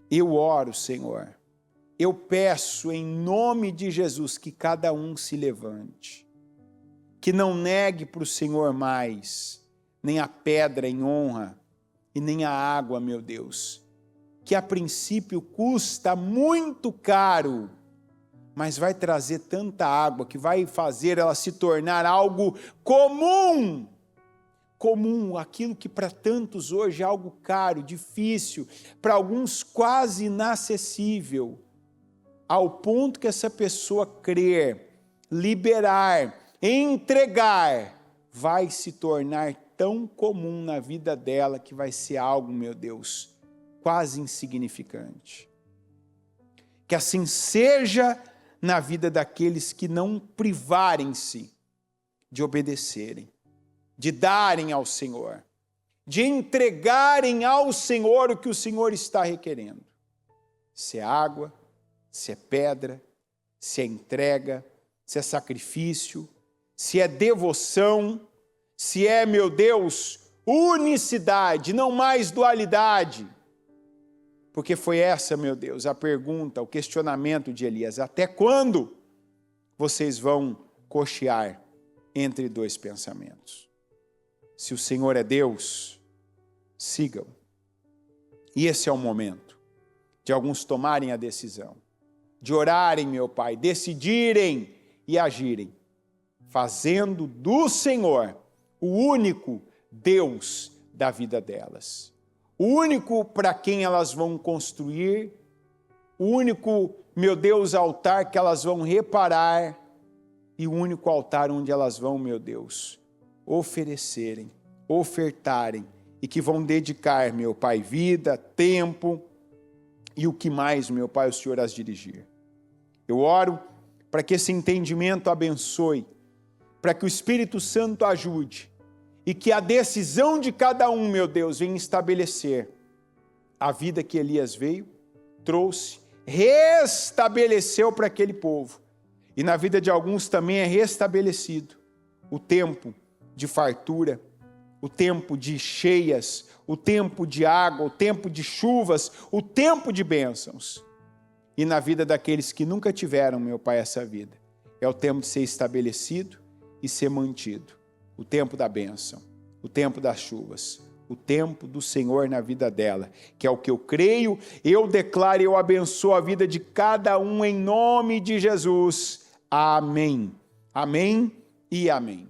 Eu oro, Senhor, eu peço em nome de Jesus que cada um se levante, que não negue para o Senhor mais, nem a pedra em honra e nem a água, meu Deus, que a princípio custa muito caro, mas vai trazer tanta água que vai fazer ela se tornar algo comum, comum, aquilo que para tantos hoje é algo caro, difícil, para alguns quase inacessível, ao ponto que essa pessoa crer, liberar, entregar, vai se tornar tão comum na vida dela que vai ser algo, meu Deus, quase insignificante. Que assim seja na vida daqueles que não privarem-se de obedecerem, de darem ao Senhor, de entregarem ao Senhor o que o Senhor está requerendo. Se é água, se é pedra, se é entrega, se é sacrifício, se é devoção, se é, meu Deus, unicidade, não mais dualidade. Porque foi essa, meu Deus, a pergunta, o questionamento de Elias. Até quando vocês vão cochear entre dois pensamentos? Se o Senhor é Deus, sigam. E esse é o momento de alguns tomarem a decisão, de orarem, meu Pai, decidirem e agirem, fazendo do Senhor o único Deus da vida delas. O único para quem elas vão construir, o único, meu Deus, altar que elas vão reparar e o único altar onde elas vão, meu Deus, oferecerem, ofertarem e que vão dedicar, meu Pai, vida, tempo e o que mais, meu Pai, o Senhor as dirigir. Eu oro para que esse entendimento abençoe, para que o Espírito Santo ajude e que a decisão de cada um, meu Deus, venha estabelecer a vida que Elias veio, trouxe, restabeleceu para aquele povo. E na vida de alguns também é restabelecido o tempo de fartura, o tempo de cheias, o tempo de água, o tempo de chuvas, o tempo de bênçãos. E na vida daqueles que nunca tiveram, meu Pai, essa vida, é o tempo de ser estabelecido e ser mantido. O tempo da bênção, o tempo das chuvas, o tempo do Senhor na vida dela, que é o que eu creio, eu declaro e eu abençoo a vida de cada um em nome de Jesus. Amém. Amém e amém.